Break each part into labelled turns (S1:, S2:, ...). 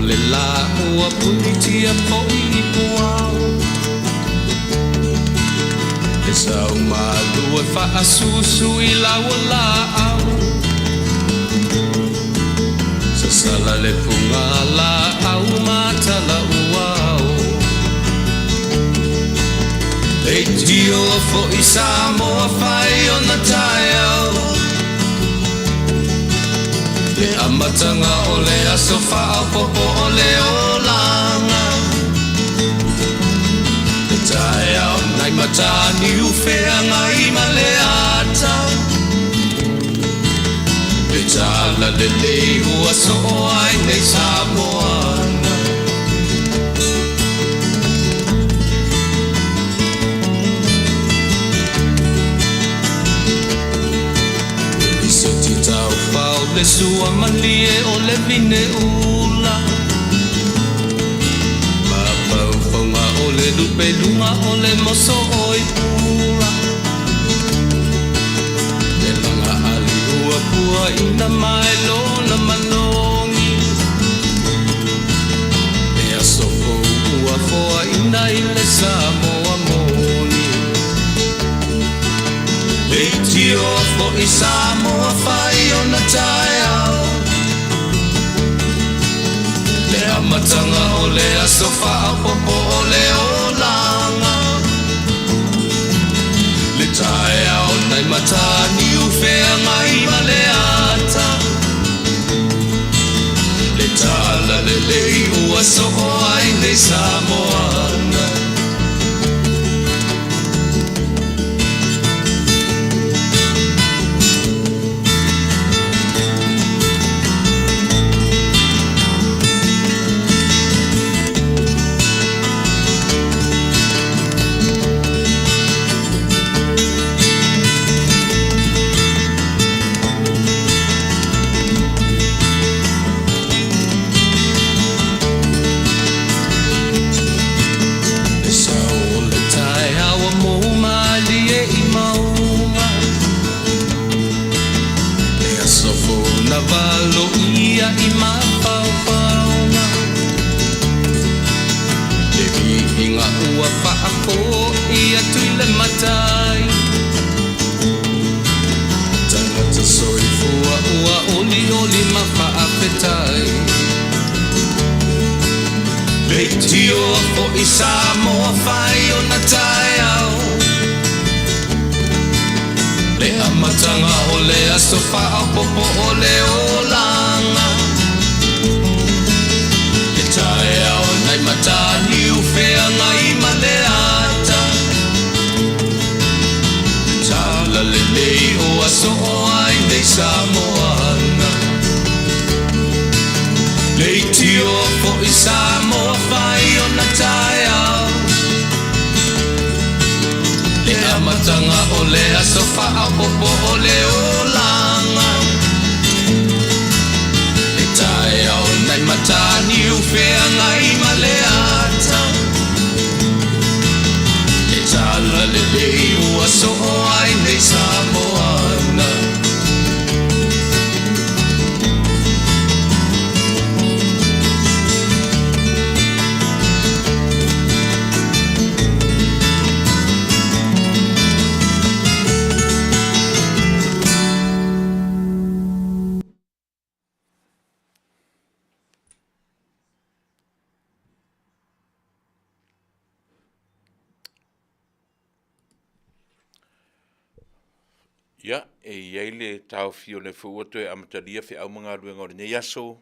S1: le la ua puni tia po I puao E sau malua fa asusu I laua la au Sa sala le punga la au mata la uao E tio fo I Samoa fai ona tai au Le amatanga o le aso fa'au popo o le olanga Le tae au nai matani ufea ngai ma le ata Le tala le lei ua so ai nei Samoana Le sua malie o le vine ula Mapau whaunga o le lupe lunga o le moso o I pula Le langa ali ua pua ina mai lona manongi Le asofo ua foa ina I le Samoa moni Le tio fo I Samoa fai ona tai au Le amatanga o le aso fa'au popo o le olanga Le tae au nai matani ufea ngai ma le ata Le tala le lei ua so ai nei Samoana I mapaupaunga Le vihinga ua whaako Ia tuile matai Tangata soifua ua oli oli ma Faafetai Le tio o I Samoa whai o na tai au Le amatanga o le aso whao popo o le olanga Le tae au nai matani ufea ngai ma le ata Tala le lei o aso o ai nei Samoana Le tio fo I Samoa whai o na tae au Le amatanga o le aso fa'au popo o le olanga Le tae au nai matani ufea ngai ma le ata Le tala le lei ua so ai nei Samoana
S2: Ia, iai le tau fio le fuoto e amatalia fi au mga ruenga o le nei aso.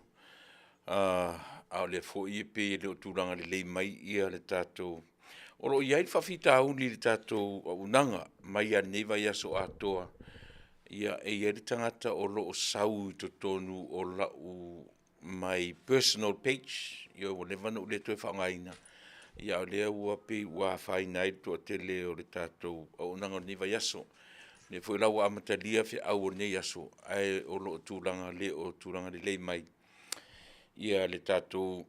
S2: Au le fo i pe le o tūranga le lei mai ia le tātou. Oro iai le whawhita auli le tātou unanga mai a nei vai aso atoa. Ia e iai le tangata o lo o sau I to tonu o lau my personal page. Ia o le vana o le toe whaongaina. Ia o lea ua pe ua whainai to tele o le tātou unanga o nei vai aso. Ne foi lau amatalia fi au nei aso ai o lo tūranga le lei mai ia le tatou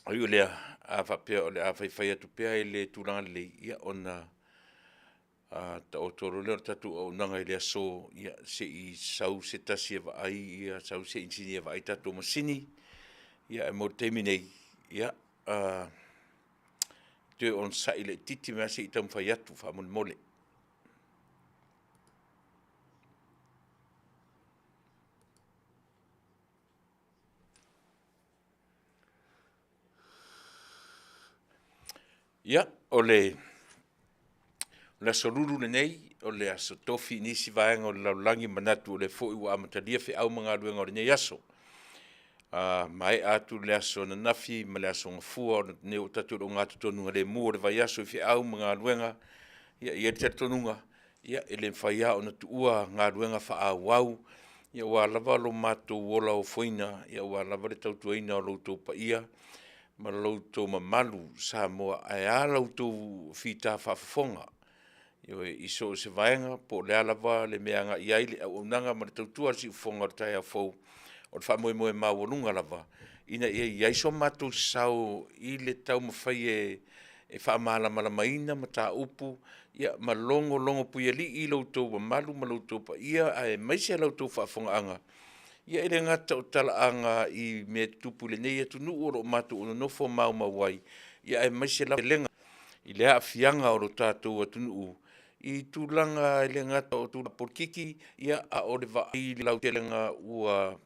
S2: ai o lea a whapea o le a whaiwhai atu pea e le tūranga le ia ona ta o toro leo tatu o nanga i le aso ia se I sau se tasi e ai ia sau se insini e ai tatu masini Ia e mo teimi nei, ia, te on sa i le titi mea se i tam whai atu wha mon mole. Ia, o le soruru Lenei, o le aso tofi nisi vaenga o le Lalolagi manatu o le fo i wa amatalia fe au mga luenga o le nei aso. Mai atu le aso na nafi, ma le aso ngafua, o ne o tatu o ngatu tonunga le mua o le vai aso i fe au mga luenga, ia i te tonunga, ia e le mwhaia o na tuua ngā luenga wha a wau, ia wa lava lo mato wola o foina, ia wa lava le tautuaina o loutou pa ia, ma loutou mamalu Samoa ai a loutou fita whaafafonga. Io i so se vaenga po le alava le meanga i aile au nanga ma le tautua si ufonga o tai a fau o le whamoe mawalunga lava. Ina i aiso matou sau i le tau mawhai e whaamala malamaina ma ta upu ia ma longo puia li i loutou mamalu ma loutou pa ia ai maise loutou whaafonga anga. Ia ele ngata o tala anga i me tupu Lenei atu nuu o matou ono nofo mau mawai. Ia ai maise la lenga i le afianga o lo tātou atu nuu. I tūlanga ele ngata o tūla porkiki, ia a o le va i lau telenga ua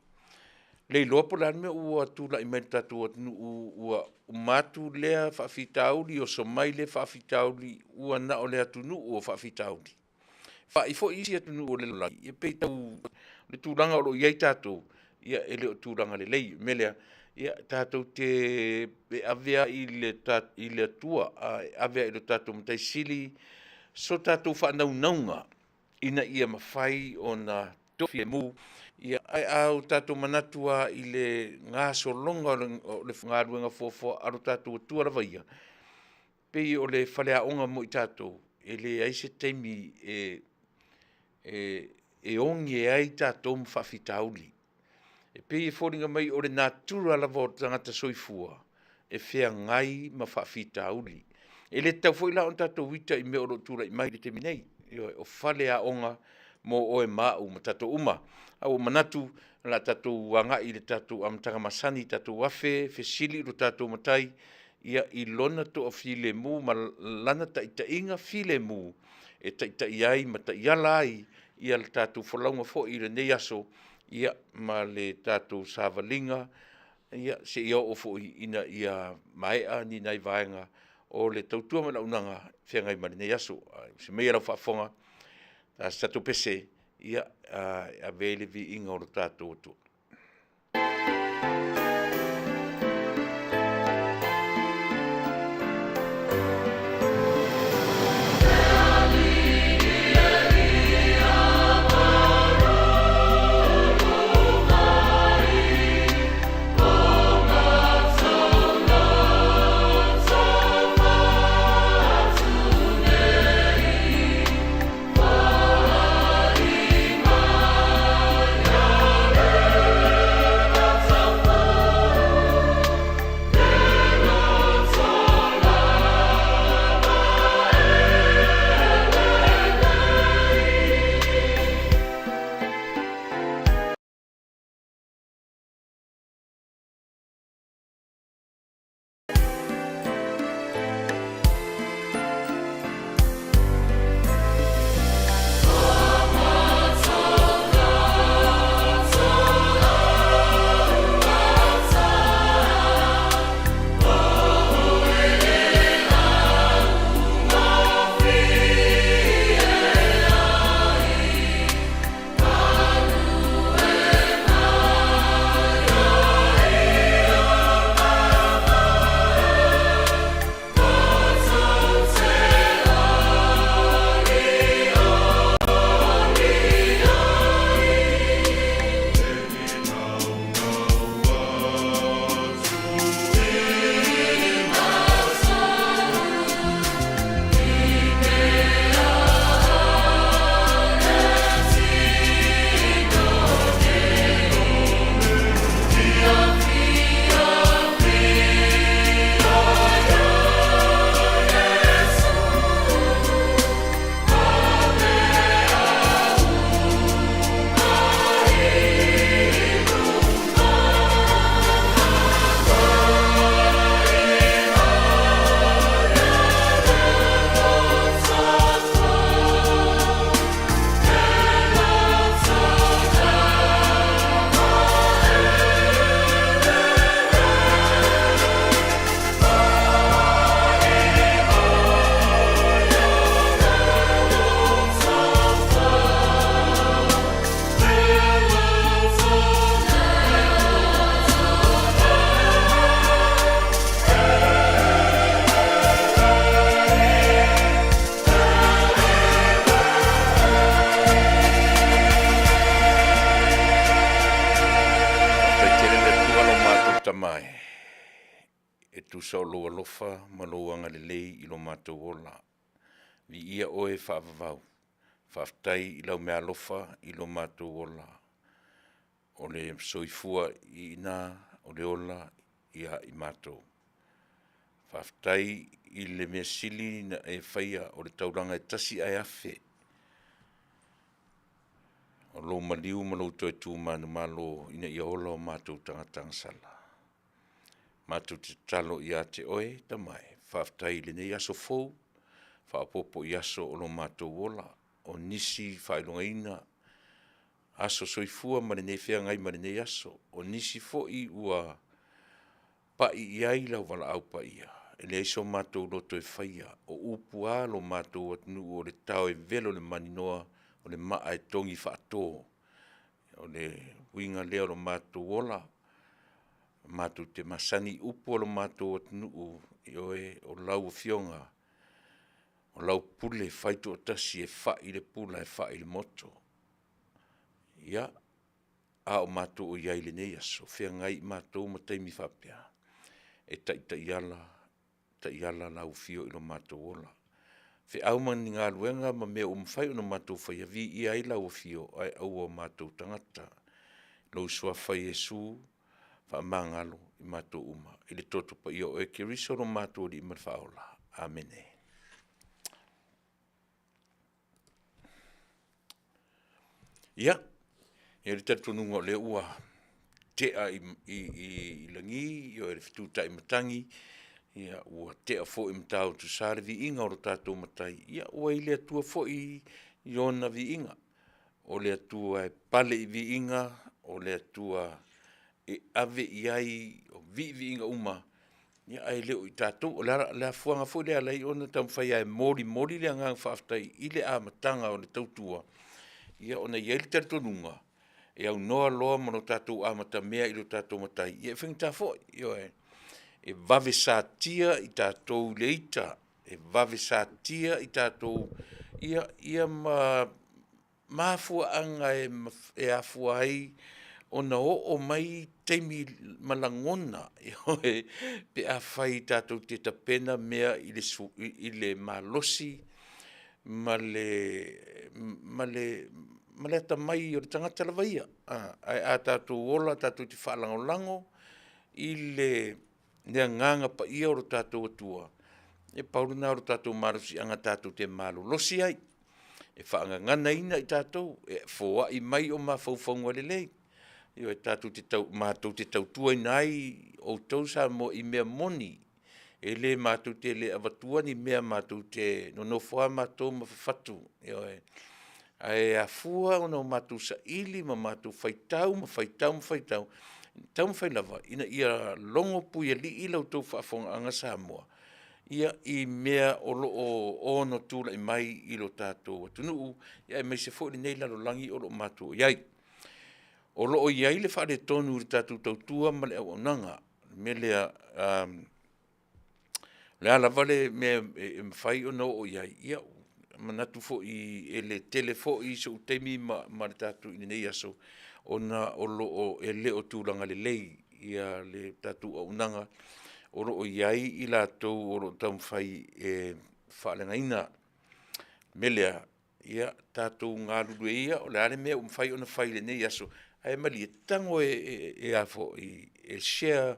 S2: lei lopo la me ua tūla i mai tātou atu nuu ua umatu lea whaafitauli o somai le whaafitauli ua na o le atu nuu o whaafitauli. Fa i fo isi atu nuu o le Lalolagi, ia pei tau le tūlanga o lo iai tātou, ia ele o tūlanga le lei, melea, ia tātou te avea i le atua, avea i le tātou mtai sili, so tātou whaanaunga, ina ia mawhai o na tofi e mu, ia ai au tātou manatua i le ngā solonga o le ngā ruenga fofo, aro tātou atua rawaia. Pei o le whalea onga mo i tātou, e le aise teimi e ongi e ai tātou mwhawhitauli. E pei e whoringa mai o le nātura lava o tangata soifua, e whea ngai ma whawhitauli. E le tau fwoi la on tātou wita i mea o tura i mai le te minei, o whale a onga mo oe mau ma tātou uma. Au manatu la tātou wanga i le tātou amtanga masani, tātou wafe, fesili ro tātou matai, ia i lona to o file mu, ma lana ta ita inga file mu, e ta ita iai ma ta ialai, ia le tātou whalaunga fo i le nei aso, ia ma le tātou sāwalinga, ia se ia o fo ina ia maea ni nai vaenga, o le tautua mana unanga whiangai mani nei aso. Se mea rau whaafonga, sato pese, ia a vele vi inga o le tātou atua.
S1: Yeah.
S2: Tamai, e tu sa loa lofa, maloanga Lenei I lo mātou ola. Vi ia oe whaavavau, Faafetai I lau mea lofa I lo mātou ola. O le soifua I nā, o le ola ia I mātou. Faafetai I le mea sili na e whaia o le tauranga e tasi ai afe. O lo maliu malau toi tū manu malo ina ia ola o mātou tangatanga sala. Mātou te talo ia te oe tamai. Faafetai Lenei aso fou. Whaapopo I aso o lo mātou ola. O Nisi whailongaina. Aso soifua ma Lenei whea ngai ma Lenei aso. O Nisi foi ua pai iai lau wala au pa ia. E le iso mātou loto e whaia. O upua lo mātou atunu o le tau e velo le maninoa. O le maa e tongi whaatō. O le winga leo lo mātou ola. Mātou te masani upu o lo mātou atunu I oe o lau o fionga. O lau pule whaitu o tasi e whai le pula e whai le moto. Ia, a o mātou o iai Lenei aso. Whea ngai mātou mataimi whapea. E ta iala lau fio I lo mātou ola. Fe au mani ngā luenga ma mea umwhai o no mātou whaia vi I ai lau o fio ai au o mātou tangata. Lau sua whai Jesu, wha mangalo I mātou uma. I le toto pa ia o e kiriso no mātou li ima whaola. Amene. Ia, e le tatununga le ua tea I langi, I o e le fituta I matangi, ia ua tea fo I mtau tu sare vi inga o tatou matai. Ia ua I le atua fo I ona vi inga. O le atua e pale I vi inga, o le atua e ave I ai, o vi inga uma. Ia ai leo I tatou, o le fuanga fo le alai ona tamwhai ai mori le angang Faafetai I le a matanga o le tautua. Ia ona I le tatununga. E au noa loa mano tatou a matamea I lo tatou matai. Ia whengta fo, ia e vave sa tia I tātou leita, e vave sa tia I tātou, ia mafua anga e afua ai, ona o mai teimi malangona, pe a whai tātou te tapena mea I le malosi, ma le ata mai o le tangata lavaia. A tātou ola, tātou te whaalangolango, I le nea nganga pa ia o tātou atua. E pauruna o tātou marusi anga tātou te malo losi ai. E whaanga ngana ina I tātou. E fōa I mai o mawhauwhaunga Lenei. Io e tātou te tau, mātou te tautua nai o tau sa mo I mea moni. E le mātou te le avatua ni mea mātou te nonofua mātou mawhawhatu. Io e. Ai a fua ona o mātou sa ili ma mātou whaitau. Tau mwhai lava, ina ia longo pui li I lau tau whaafonga anga Samoa. Ia I mea o ono tūla I mai I lo tātou Taunu'u, ia mai se fōi nei Lalolagi o lo mātou iai. O lo iai le whaare tonu I tātou tautua ma le au nanga. Me lea, le ala vale me mwhai o no o iai. Ia manatu fōi e le tele fōi so teimi ma le tātou I nei aso. Ona o loo e leo tūranga Lenei ia le tatu o unanga o loo iai I lātou o loo taumwhai e whaalengaina melea ia tātou ngā lulu ia o le ale mea umwhai ona whai Lenei aso ai mali e tango e afo e share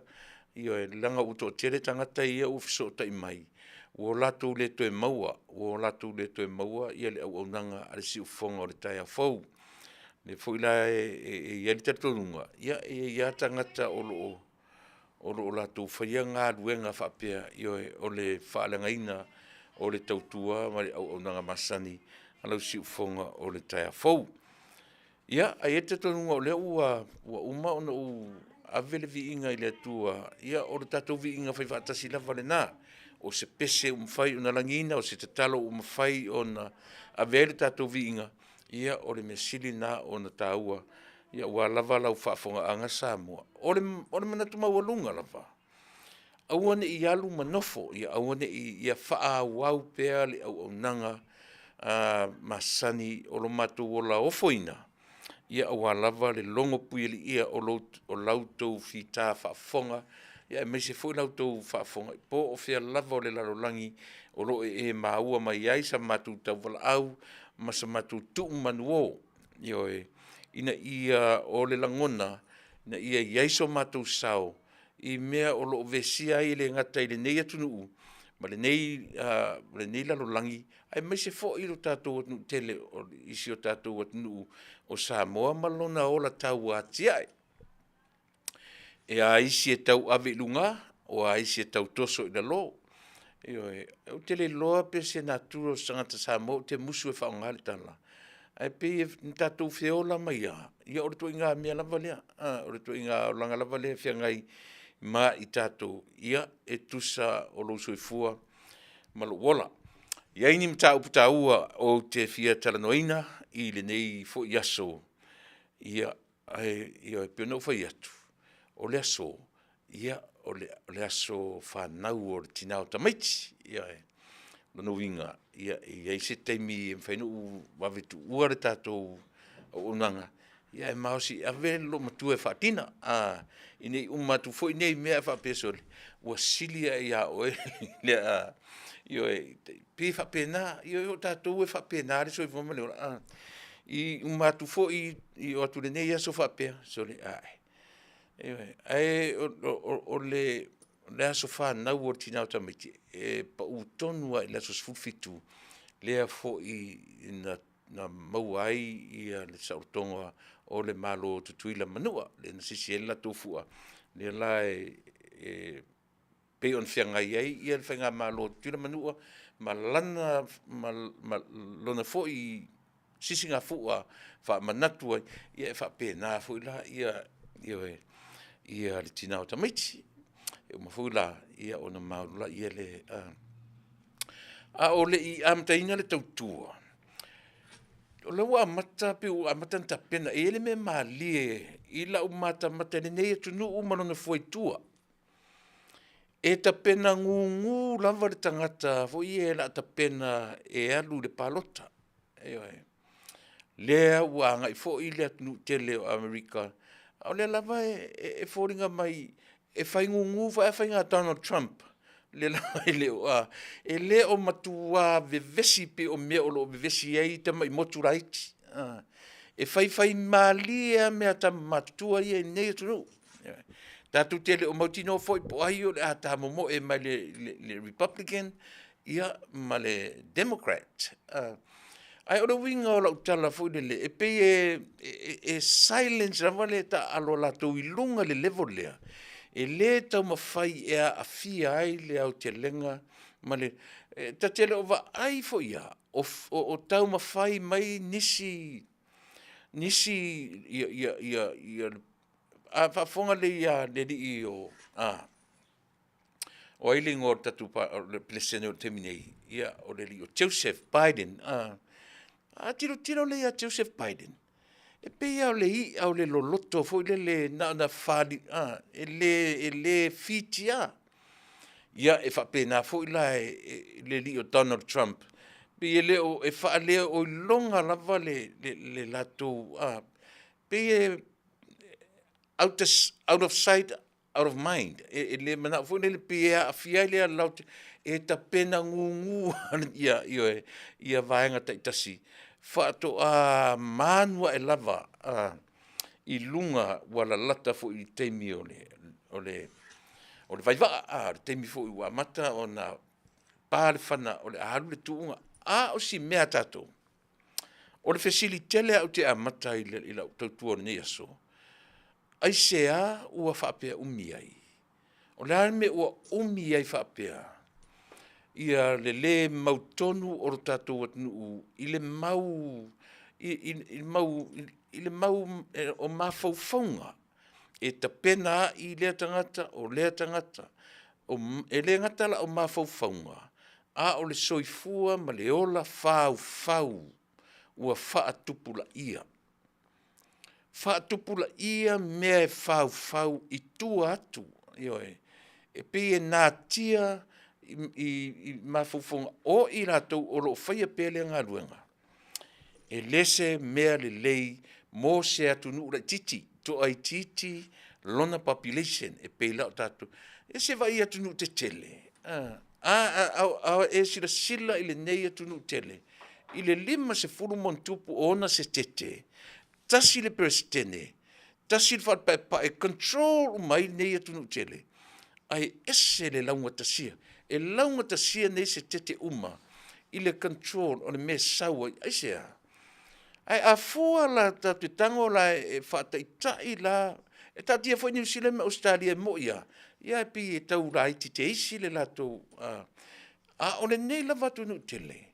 S2: I o e langa uto o tere tangata ia ufiso ta I mai o lātou le toe maua ia le au unanga ale si ufonga o le tai a fau le foi la e ia tatunga ia tangata o lo la tu faia nga luenga whapea o le whaalangaina o le tautua ma le au nanga masani alau si ufonga o le tai a fau ia ai tatunga o le ua uma ona u avele vi inga I le tua ia o le tatou vi inga fai fatasi lava le nā o se pese umwhai ona langina o se tatalo umwhai ona avele tatou vi inga ia o le mesili na o na taua ia ua lava lau whaafonga anga Samoa. O le manatu mawalunga lava. Awane I alu manofo, ia awane ia wha wau pea le au nanga masani o lo matu o la ofoina. ia ua lava le longo pui li ia o lautou fita whaafonga, ia me se fui lautou whaafonga, po o fia lava o le Lalolagi, o lo e maua mai ai sa matu tau wala au, ma sa matu tu manuo, ina ia o le langona, na ia iaiso matu sao, I mea o lo vesia I le ngata I Lenei Taunu'u, ma Lenei Lalolagi, ai mai se fo I lo tātou atu tele o isi o tātou atu o Samoa malona o la tau atia. E a isi e tau ave lunga, o a isi e tau toso I la lo. O tele loa pe se naturo sangata Samoa, te musu e whaongali tala. Ai pe tātou whiola mai a. Ia ore tu inga mea lava lea. Ore tu inga o langa lava lea whia ngai ma I tātou. Ia e tusa o lo soifua malo wola. Ia ini mta uputa ua o te fia Talanoaina I Lenei fo yaso. Ia e piono whai atu. O le aso. Ia o le aso whanau o le tinao tamaiti. Ia Lono winga. Ia se teimi whainu wawetu ua le tātou o unanga. Ia e maosi ave lo matua e whaatina. Inei umatu fo inei mea whaapesole. Ua silia ia oe. Lea pe whapena. Ia o tātou e whapena. Le soi wama leora. I umatu fo I o atu Lenei aso whapea. Sole ai o le aso whanau o tinao tamaiti e pa utonua I le aso sfufitu lea fo I na mauai I le sautonga o le malo tutuila Manuia le Nisi la tofua le la pe on fiangai ai ia le whainga malo tutuila Manuia ma lona fo I sisinga fua wha manatu ai ia wha pena fo la ia le tinao tamaiti e mafula ia ona maula ia le o le I amtaina le tautua o le wa mata pe o amata tapena e le me malie I la umata mata Lenei Taunu'u malona foi tua e tapena ngungu lava le tangata fo ia la tapena e alu le palota lea ua ngai fo I le atunu tele o Amerika o le lava e fōringa mai e whaingungu whainga Donald Trump le lava e le o matua vevesi pe o mea o lo vevesi ei tama I motu raiti e whai malia mea tama matua ia I Lenei Taunu'u tātou tele o mautino fo I po ai o le ata momo e mai le Republican ia ma le Democrat ai o le winga o lau tala fo le e pe e silence rava le ta alo la to ilunga le level lea e le tau mawhai e a afia ai le au te lenga ma le ta tele o wa ai fo ia o tau mawhai mai nisi a whafonga le ia le di o o ailing o tatu pa le plesene o teminei ia o le li o Joseph Biden tiro le ia Joseph Biden. E pe au le I au le loloto fo le na fali e le fitia. Ia e fa pena fo la le li o Donald Trump. Pe le o e fa le o longa lava le lato pe out of sight out of mind. Le mana fo le pe a fia le laut e ta pena ngungu ia vaenga taitasi. Whaato manua e lava I lunga wala lata fo I teimi o le vaiva le teimi fo I wamata o na pāle whana o le aharu le tuunga o si mea tato o le fesili tele au te amata I la tautua ni aso ai sea ua whaapea umi ai o le arme ua umi ai whaapea ia le mautonu o tātou atunuu I le mau o mawhauwhaunga e ta pena I lea tangata o lea tangata e lea ngata la o mawhauwhaunga o le soifua ma le ola whau ua whaatupula ia mea e whau I tua atu e pe e nātia I mafufonga o I ratou o lo whaia pele ngā ruenga. E lese mea le lei Mō se atunu ura titi, to ai titi, lona population, e peila o tātou. E se vai atunu te tele. E sila i le nei atunu tele. I le 5 montupu ona se tete. Tasi le presidente. Tasi le whapapa e control mai nei atunu tele. Ai ese le launga tasia. E launga tasia nei se tete uma. I le control o le me saua. Ai sea. Ai a fua la te tango la e whataitai la. E tatia fwoi New Zealand me Australia mo ia. Ia pi e tau la iti te isi le lato. O le nei la watu nu tele.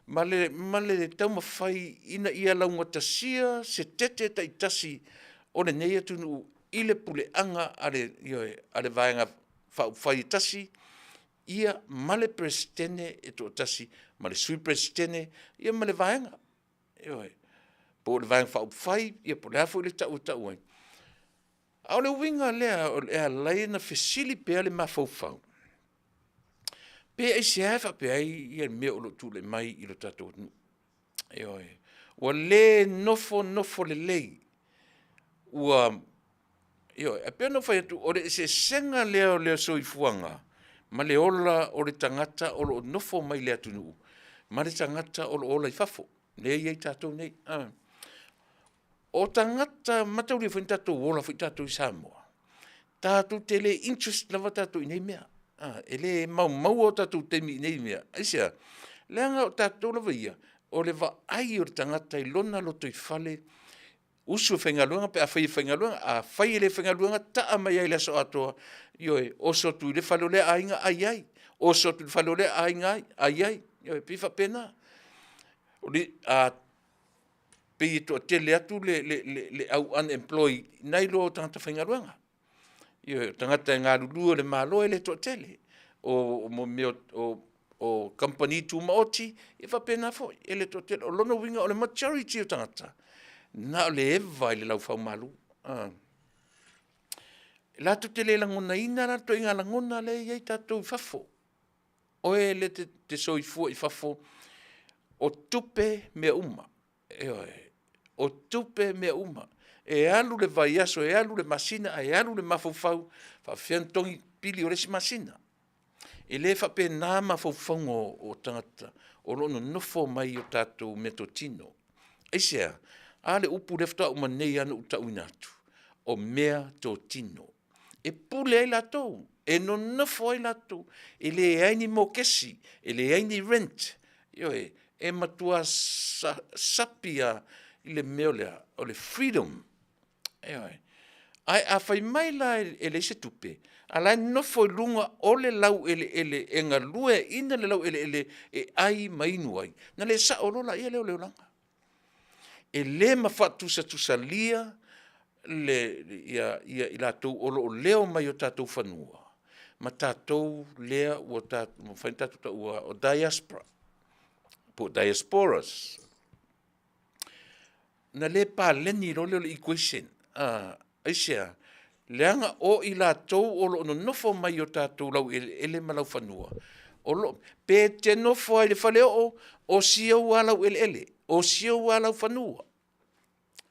S2: Ma le tau mawhai ina ia launga tasia se tete tai tasi o le nei atu nu i le pule anga ale vaenga whai tasi. Ia male presidente e to tasi, male sui presidente, ia male vaenga. Po le vaenga whai, ia po le hafo le tau ai. Au le winga lea leina fesili pea le mawhau. Pe e se hafa pe ai ia mea o lo tule mai i lo tatou nu. Ua le nofo le lei. Ua, e pea no fai atu, o le se senga lea soifuanga. Ma le ola o le tangata o lo nofo mai le atu nuu. Ma le tangata o lo ola i fafo. Le iei tatou nei. O tangata matau le fwin tatou ola fwin tatou i Samoa. Tatou te le interest lava tatou i nei mea. Ele mau o tatou temi i nei mea. Aisia, leanga o tatou lava ia. O le va ai o le tangata i lona loto i fale. Usu whengaluanga pe a whai whengaluanga. A whai le whengaluanga taa mai ai le so atoa. Ioe, o so tu le whalo le ainga ai. O so tu le whalo le ainga ai. Ioe, pifa pena. O li a pi to tele atu le au unemployed. Nai lo tangata whengaluanga. Ioe, tangata ngā lulua le malo le to tele. O company tu maoti. E fa pena fo. Ele to tele. O lono winga o le majority o tangata. Na le eva le lau whau malu. La tu te le langona ina na to inga langona le iei tatou i fafo. Oe le te soifua i fafo. O tupe mea uma. O tupe mea uma. E alu le vaiaso, e alu le masina, e alu le mafaufau. Fa fiantongi pili o resi masina. E le fa pe nā mafaufango o tangata. O lono nofo mai o tatou metotino. Eisea. Ale upu lefta o manei anu uta uinatu. O mea tō tino. E pule ai latou. E no nofo ai latou. E le aini mo kesi. E le aini rent. Ioe, e matua sapia i le meolea. O le freedom. Ioe. Ai a whai mai la e le se tupe. A lai nofo i lunga o le lau ele e ngā lue ina le lau ele e ai mainu ai. Na le sa o lola ia leo langa. E le mawhatusa lia i lātou olo o leo mai o tātou whanua. Ma tātou lea o tātou, whain tātou ta ua o diaspora. Po diasporas. Na le pā leni role o le equation. Aisea, leanga o i lātou olo no nofo mai o tātou lau ele malau whanua. Pe te nofo ai le whale o sia walau ele. O sia walau whanua.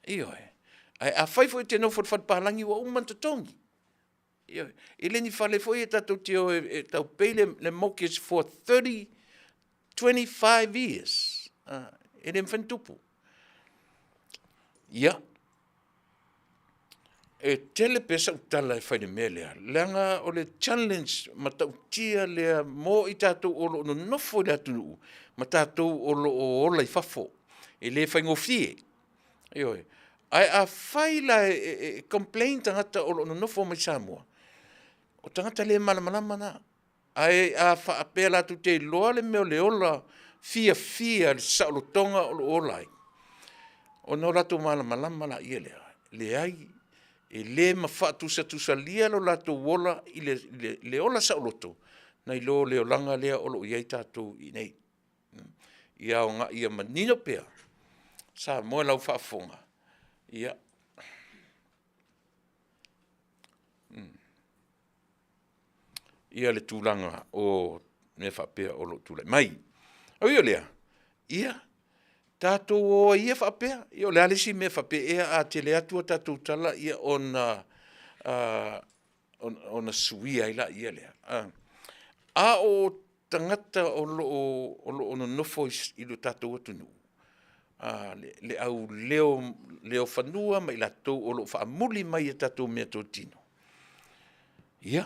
S2: Ioe. Ai a whaifo i te nofo whatpalangi wa umantatongi. Ioe. Ele ni whale fo i tatou te o e tau peile le mortgage for 25 years. Ele mwhentupu. Ia. E tele pesa utala e whaine melea. Leanga o le challenge matau tia lea mo i tatou olo no nofo le Taunu'u. Ma tatou olo o ola i fafo. E le whaingofie. Ioe. Ai a whaila e complain tangata olo no nofo mai Samoa. O tangata le malamalama na. Ai a whaapea latu te loa le meo le ola fia le saolotonga o lo olai. O no latu malamalama la ia lea. Le ai. E le mawhatusa lia lo latu wola i le ola saoloto. Nai lo leo langa lea olo iei tātou i nei. Ia o ngā ia manino pea. Sa moe lau whaafonga. Ia. Ia le tūlanga o me whapea o lo tūlai mai. Au ia lea. Ia. Tātou o ia whapea, i o le alesi me whapea a te le atua tātou tala ia ona suia ila ia lea. A o tangata o lo no nofo i lo tātou atunu. Le au leo whanua mai la tau o lo whaamuli mai e tātou mea tō tino. Ia.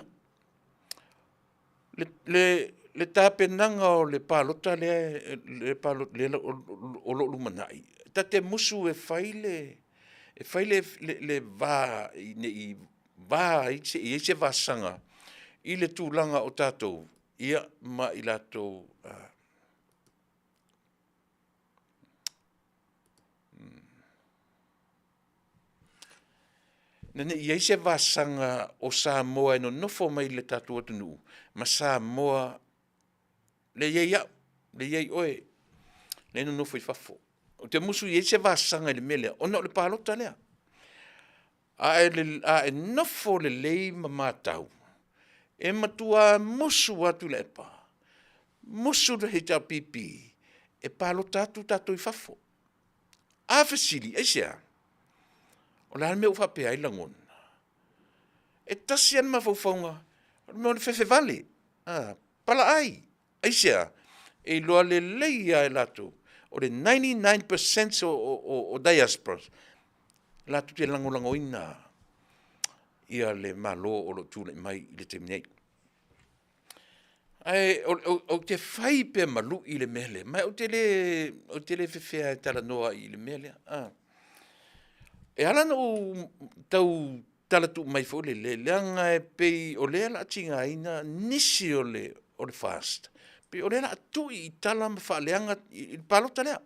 S2: Le tāpenanga o le pālota le o lo lumanai. Ta te musu e whaile le vā i se vāsanga i le tūlanga o tātou. Ia ma i lātou Nene i eise vāsanga o Samoa no nofo mai le tātou atunu. Ma Samoa le iei oe, le no nofo i whafo. O te musu i eise vāsanga i le mele, ona o le pālota lea. A e nofo le lei ma mātau. E matua musu atu Tuilaepa. Musu le hei tau pipi. E pālota atu tātou i whafo. A whasili, eisea. O la me ufa pe ai langon. E tasi an mawhauwhaunga. Me o le whewhe Vale. Pala ai. Aisea. E loa le leia e lato. O le 99% o diasporas. Lato te langolango ina. Ia le malo o lo tūne mai i le te minei. Ai, o te whai pe malu i le mele. Mai o te le whewhea e Talanoa i le mele. E ala no tau talatu mai fo le leanga e pei o le ala tinga ina nisi o le fast. Pe o le ala atu i tala ma fa leanga i palota lea.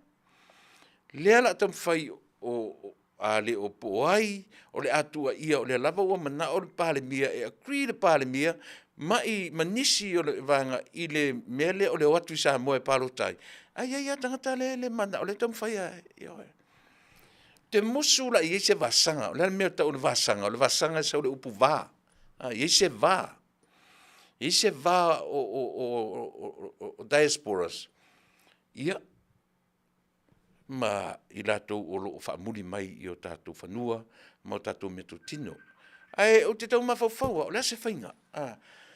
S2: Le ala tam fai o ale o poai o le atua ia o le lava ua mana o le pale mia e akri le pale mia ma nisi o le vanga i le mele o le watu i Samoa e palotai. Ai tangata le mana o le tam fai Te musu la i se vasanga, le mea tau le vasanga sa le upu vā. I se vā. I se vā o diasporas. Ia, ma i latou o lo whaamuli mai i o tātou whanua, ma o tātou me tō tino. Ai, o te tau mawhauwhaua, o lea se whainga.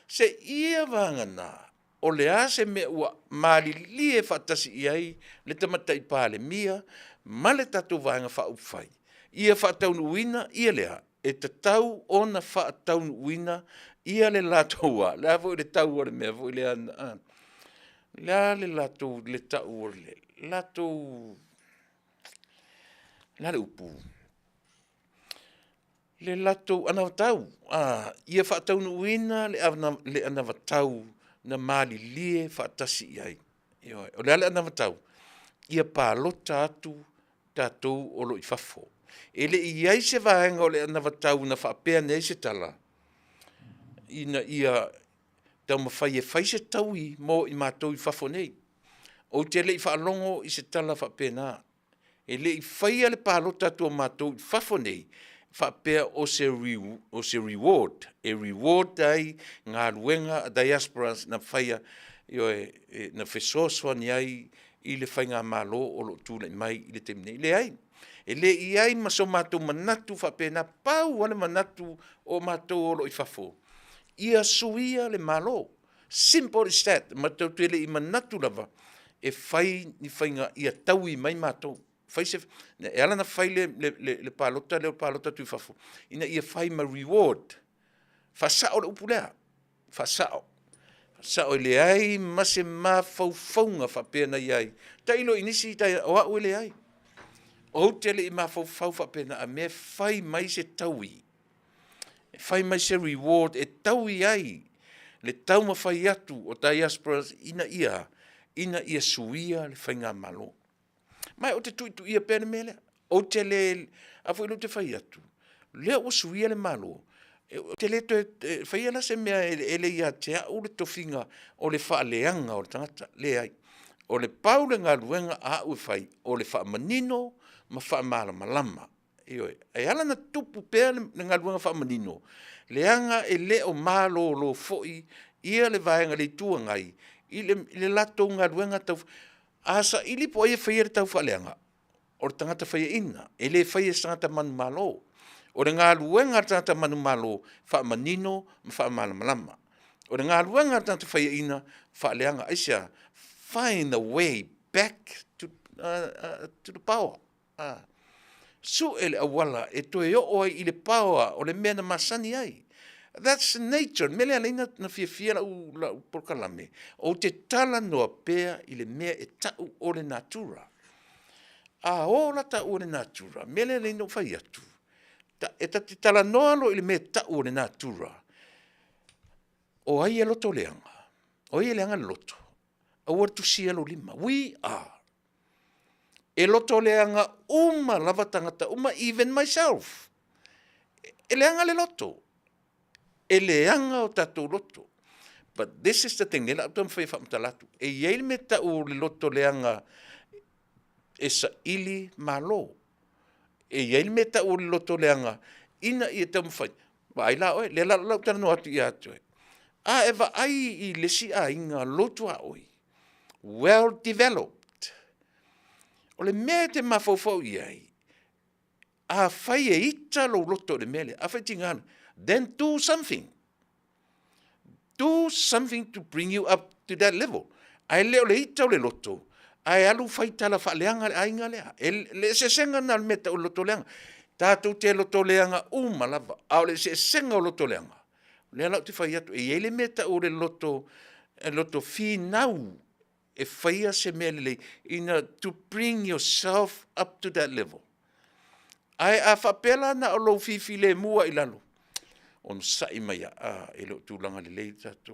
S2: Se ia vangana, o lea se me ua maali lie whatasi i ai, le tamata i pāle mia, ma le tātou vāinga whaupwhai. Ia whaataunu'uina, ia lea, e te tau ona whaataunu'uina, ia le lātoua. Lea vo i le tau o le mea, vo i le ana. Lea le lātou, le tau o le. Lātou, lea le upu. Le lātou anavatau. Ia whaataunu'uina, le anavatau, na mali lie whaatasi i ai. O lea le anavatau. Ia pālota atu tātou o lo i whafo. E le i ai se vāenga o le anavatau na whaapea nei se tala. Ina ia tau mawhai e whai se tau i mo i mātou i whafo nei. O te le i whaalongo i se tala whaapea nā. E le i whai ale pālota atu o mātou i whafo nei. Whaapea o se reward. E reward ai ngā ruenga a diasporas na whaia na whesoswa ni ai i le whainga malo o lo tūna i mai i le temine. Le ai. E le i ai maso mātou manatu whapena pau ane manatu o mātou o lo i whafo. Ia suia le malo. Simple as that. Mātou tuele i manatu lava. E whai ni whainga ia tau i mai mātou. Whai se, e ala na whai le pālota, le pālota tui whafo. Ina ia whai ma reward. Fasa o le upulea. Fasa o. Sa o le ai mase ma faufaunga whapena i ai. Ta ilo inisi tai o au le ai. O tele i ma faufau whapena a me whai mai se taui. Whai mai se reward e taui ai. Le tau ma whai atu o diasporas ina ia suia le whainga malo. Mai o te tuitu ia pene mele. O tele, a fwilo te whai atu. Lea o suia le malo. Te leto e whaiana se mea ele ia te au le tofinga o le whaaleanga o le tangata, le ai. O le paule ngā ruenga a au whai, o le whaamanino ma whaamala malama. E ala na tupu pēr le ngā ruenga whaamanino. Le anga e le o malo lo foi, ia le vaenga le tua ngai, i le lato ngā ruenga tau, asa ili po e whaia tau whaaleanga. o le tangata whaiaina, e le whaia tangata manu malo. O le ngā luenga tangata manu malo, wha manino, wha malamalama. O le ngā luenga tangata whaiaina, wha leanga aisia, find a way back to the power. Su ele awala, e toe o ai i le power, o le mea na masani ai. That's nature. Mele alina na fia la porkalame. O te tala noa pea i le mea e tau o le natura. O la tau o le natura. Mele alina whai atu. E ta te tala noa lo i le mea tau o le natura. O ai e loto leanga. O ai e leanga loto. A ua tu sielo lima. We are. E loto leanga uma lava tangata. Uma even myself. E leanga le loto. E leanga o tatou loto. But this is the thing, nela utam whai whamtalatu. E iei me tau le loto leanga e sa ili malo. E iei me tau le loto leanga ina i e tamu whai. Wa ai la oe, le la utana no atu i atu e. Eva ai i lesi a inga loto a oi. Well developed. O le mea te mawhauwhau i ai. A whai e ita lo loto le mele. A whai tingana. Then do something. Do something to bring you up to that level. Ai leo le ita o le loto. Ai alu whai tala whaaleanga le ainga lea. Le se senga na le meta o loto leanga. Tātou te loto leanga lava. Au le se senga o loto leanga. Lea lau te whai atu. E le meta o le loto whinau. E whaia se mele to bring yourself up to that level. Ai a whapela na o lo fifile mua i lalo. On sai mai e lo tūlanga le lei tatu.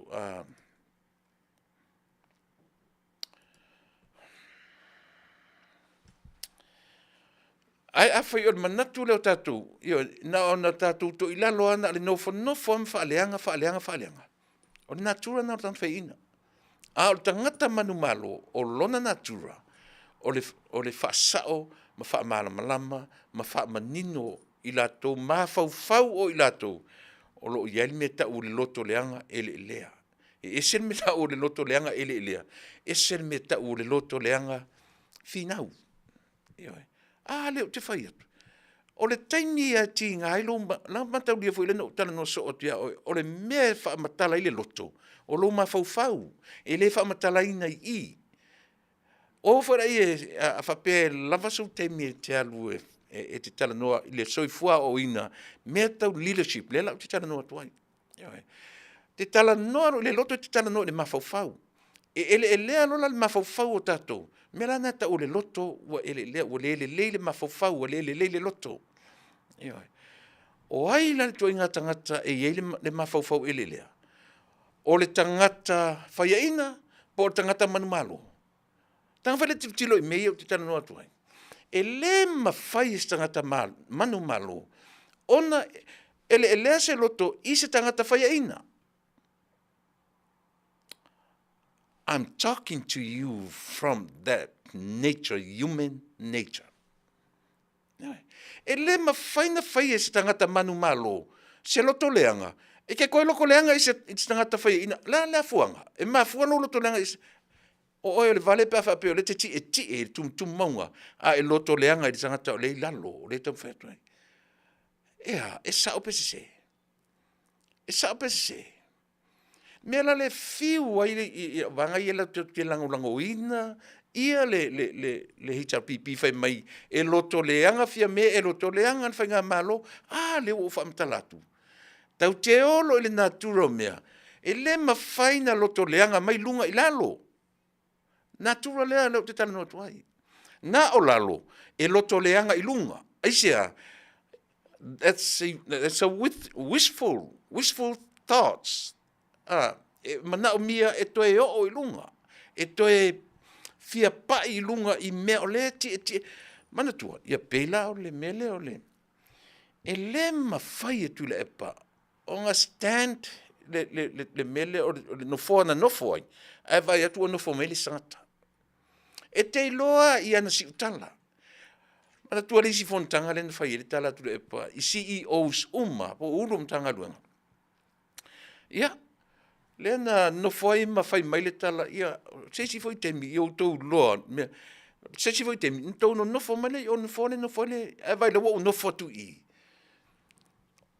S2: Ai a whai o manatu leo tatu. Na o na tatu to ilalo ana le nofo am whaaleanga. O le natura na o tan whai ina. O le tangata manu malo o lona natura. O le whaasao ma wha malamalama ma wha manino i lato ma fau o i lato. O lo iai me tau le loto leanga ele lea. E sen me tau le loto leanga ele lea. E sen me tau le loto leanga finau. Leo te whai atu. O le taimi a ti ngā ilo, la matau lia fwile no tala no so o tia, o le mea wha matala i le loto. O lo ma fau. E le wha matala i nei i. O whara i a whape lava so taimi e te alu e te talanoa i le soifua o ina mea tau leadership, le lau te talanoa tuai. Te talanoa, le loto te talanoa le mawhauwhau. E lea lola le mawhauwhau o tātou. Mea lana tau le loto, wa le mawhauwhau, wa le loto. O ai lana tua inga tangata e iei le mawhauwhau lea. O le tangata whaiaina, po o tangata manumalo. Tanga whale tilo i mei o te talanoa tuai. E le mawhai e tangata manu malo, ona ele lea se loto i se tangata whaiaina. I'm talking to you from that nature, human nature. E le mawhai na whai e se tangata manu malo, se loto leanga, e ke koe loko leanga i se tangata whaiaina, la fuanga, e mawhua no loto leanga i se, o oe le vale pa whapeo, le te e tum maunga, e loto leanga i tangata o le lalo, o le tam whatuai. E sa o pese se. E sa o pese se. Mea la le fiu ai vanga i la te lango ina, ia le hita pipi fai mai, e loto leanga fia me, e loto leanga fai ngā malo, le o whamtalatu. Tau te olo i le natura mea, e le mawhai na loto leanga mai lunga i lalo. Natura lea leo te talanoa tuai. Na o lalo, e loto leanga i lunga. Aisea, that's a wishful thoughts. Mana o mia e toe o i lunga. E toe fia pa i lunga i mea o lea ti. Mana tua, ia peila o le mele o le. E le mawhai e Tuilaepa. O ngā stand le mele o le nofo ana nofo ai. E vai atua nofo mele sangata. E te iloa i ana si utala. Mana tua le isi fontanga le na whai e tala Tuilaepa. I CEOs po uru mtanga luenga. Ia, le na nofo ai ma whai mai le tala. Ia, se si foi temi i o tau loa. Se si voi te nto no nofo male o no fone no fole e vai le wo no fotu I.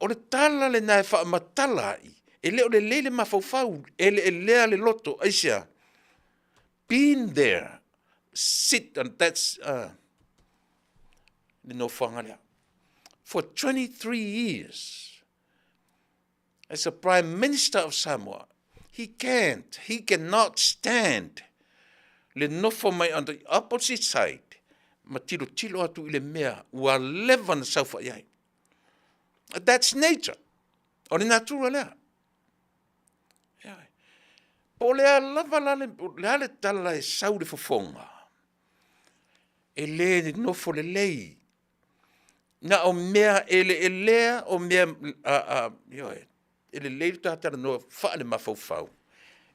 S2: O le tala le na fa matala I. E le o le lele ma fau e le le loto aisia. Been there. Sit and that's the no whangarea. For 23 years as a Prime Minister of Samoa, he cannot stand le nofo mai on the opposite side, ma tilo atu I le mea, ua leva na saufa iai. That's nature. O le natura lea. Po lea lava le tala e sau le fofonga. E le nofo le lei. Na o mea ele lea o mea ele lei tata no fa le mafau.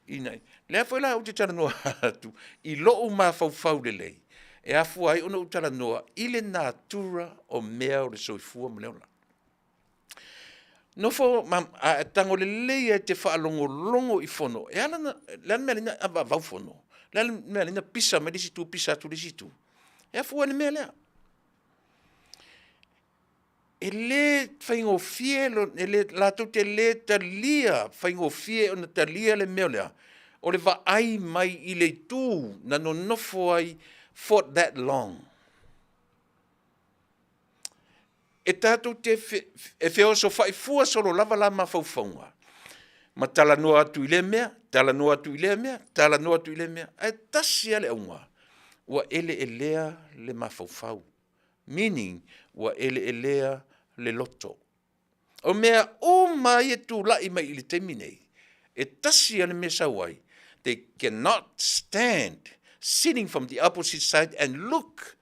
S2: Ina le foi la o te tala no atu I lo mafau le lei. E afu ai ona utala noa ile natura o mea o le soifua mleola. No fo tango le lei e te longo I fono. E ala la mea lina va fono. La mea lina pisa me disitu pisa tu disitu. E afu ai mea lea. E le whaingo fie, la te le talia, whaingo fie o na talia le mea lea. O le wa ai mai I le tū, na no nofo ai for that long. E tātou te feo so whai fua solo lava la ma faufaunga. Ma talanoa atu I le mea, talanoa atu I le mea, talanoa atu I le mea. E tasia le unga, ua ele e lea le ma faufau. Meaning, ua ele e lea le loto. O mea o mai e tu lai mai I le teminei. E tasi ane me sawai. They cannot stand sitting from the opposite side and look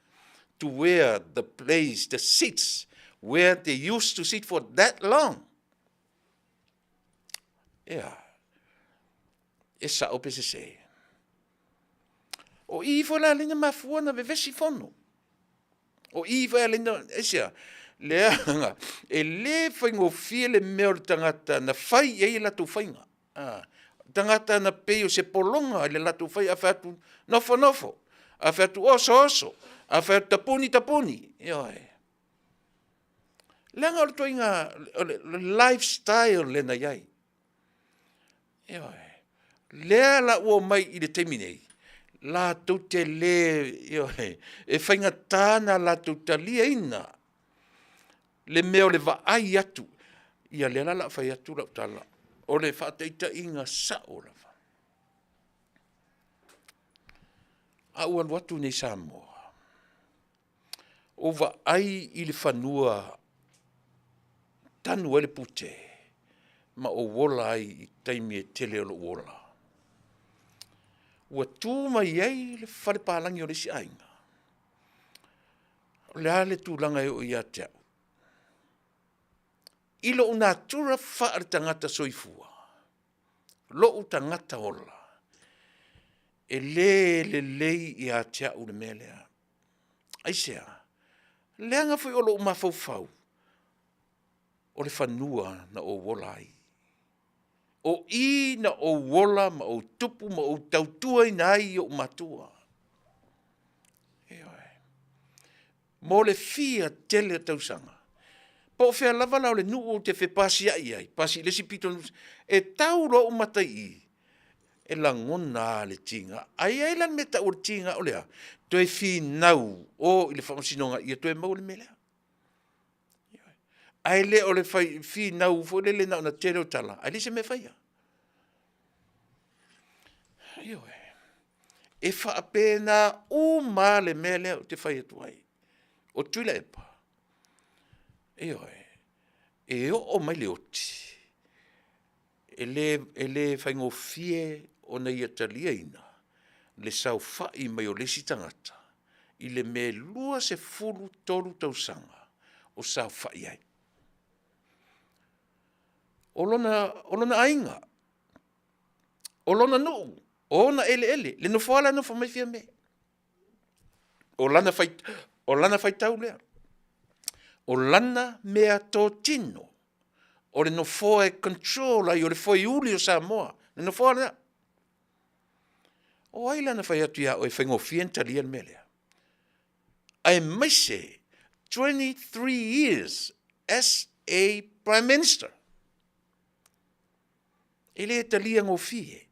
S2: to where the place, the seats, where they used to sit for that long. Yeah. Esa ope se se. O I la lina mafua na vevesi fono. O I la lina, esia, leanga, e le whaingo fie le meo tangata na whai e la tu whainga. Tangata na peo se polonga le la tu whai a whatu nofo, a whatu oso, a whatu tapuni. Ioi. Leanga o le toinga, lifestyle le na iai. Ioi. Lea la ua mai I le teminei. La tu te le, ioi, e whainga tāna la tu talia ina. Le meo le va ai atu. Ia le la whai atu la tala. O le whateita inga sa o la wha. A uan watu nei Samoa. O va ai I le whanua tanu ele pute. Ma o wola ai I taimi e tele o lo wola. Ua tūma iei le whare pālangi o le si ainga. Le ale tūlanga e o ia te au. Ilo una tura whaare tangata soifua. Lo u tangata ola. E le lei I a te au le melea. Aisea. Leanga fui olo uma fau. O le whanua na o wolai. O I na o wola ma o tupu ma o tautua I nai o matua. Mo le fia tele tausanga. Po fea lava lau le nuu o te fe pasi ai. Pasi le si pito e tau lo o matai I. E la ngona le tinga. Ai lan me ta o tinga o lea. To e fi nau o I le whamasinonga I a to e mau le melea. Ai le o le fi nau fo le nau na tere o tala. Ai le se me whaia. E whaapena o ma le melea o te whaia tuai. O Tuilaepa. E o mai le oti. E le whaingo fie o na ia taliaina. Le sau whai mai o lesi tangata. I le me lua se fulu toru tausanga. O sau whai ai. Olona ainga. Olona nuu. Ona ele. Le no whala no mai fia me. Olana fai tau lea. Olana mea tō tino. O le no foe control ai o le foe uli o Samoa. Le no foe lea. O ai lana fai atu ia o e whaingo fienta lian melea. ai maise 23 years as a prime minister. Ele talia ngofie.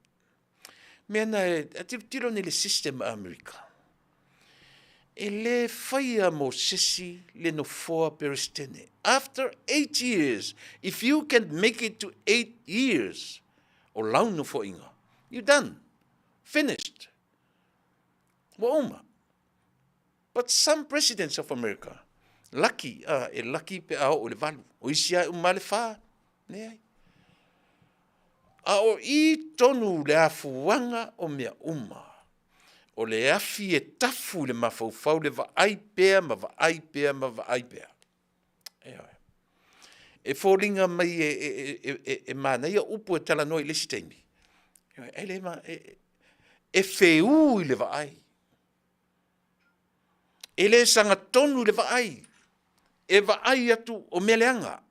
S2: Mena tiro ni le system America. Ele faia mo sisi le no foa peristene. After 8 years, if you can make it to 8 years, o lau no fo inga, you done, finished. Waoma. But some presidents of America, lucky, lucky pe ao o le valu, o isia umale fa, ne ai. A o I tonu le afuanga o mea uma. O le afi e tafu le mafaufau le vaai pea ma vaai pea ma vaai pea. E fōringa mai e mana ia upu e Talanoaina le siteimi. E feu I le vaai. E le sanga tonu le vaai. E vaai atu o mea leanga.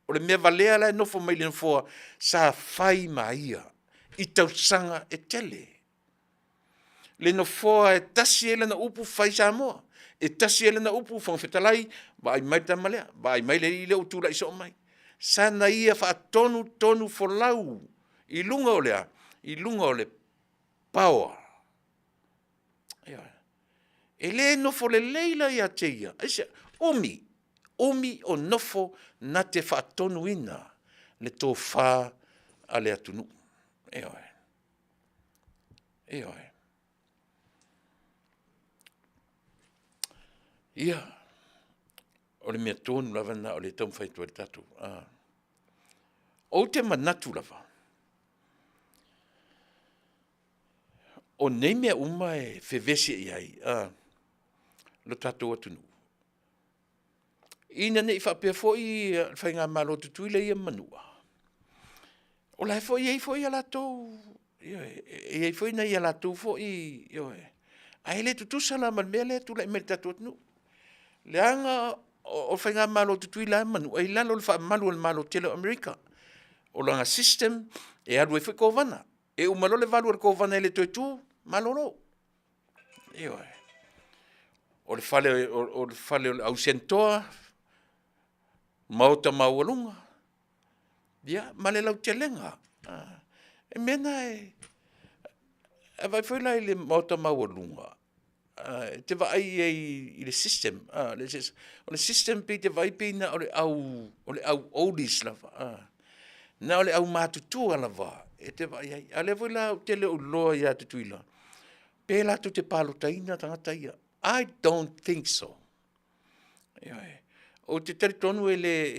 S2: O le mea valea la nofo mai le nofoa sa fai maia. I tausanga e tele. Le nofoa e tasi ele na upu fai Samoa. E tasi ele na upu Faafetai, vai mai tamalea, vai mai le ile utula iso mai. Sana ia fa tonu folau. I lunga o lea, I lunga o le power. E le nofo le leila ia teia. Aise, umi o nofo na te fa tonuina le tō wha a le atunu. Eoe. Ia, o le mea tōnu lava na o le tau whaitua le tatu. O te manatu lava. O nei mea uma e whewesi I ai, lo tatu atunu. Ina nei whapea fōi whainga malotu Tuilaepa Manuia. O lai fōi ei fōi ala tōu. Ei fōi nei ala tōu fōi. Ai le tutusala man mea le tula I mele tatu atunu. Le anga o whainga malo Tuilaepa Manuia, I lalo le wha malu al malo tele Amerika. O langa system, e adu e whi kovana. E umalo le valu al kovana ele toi tu, malo no. O le fale au sentoa, mauta maualunga. Ia, male lau telenga. E mena e vai foi lai le mauta maualunga. Te vai I le system. O le system pe te vai pe na o le au oldies lava. Na o le au matutua lava. E te vai ai. A le voi la te le uloa ia te tuila. Pe la tu te palotaina tangata ia. I don't think so. O te teritonu e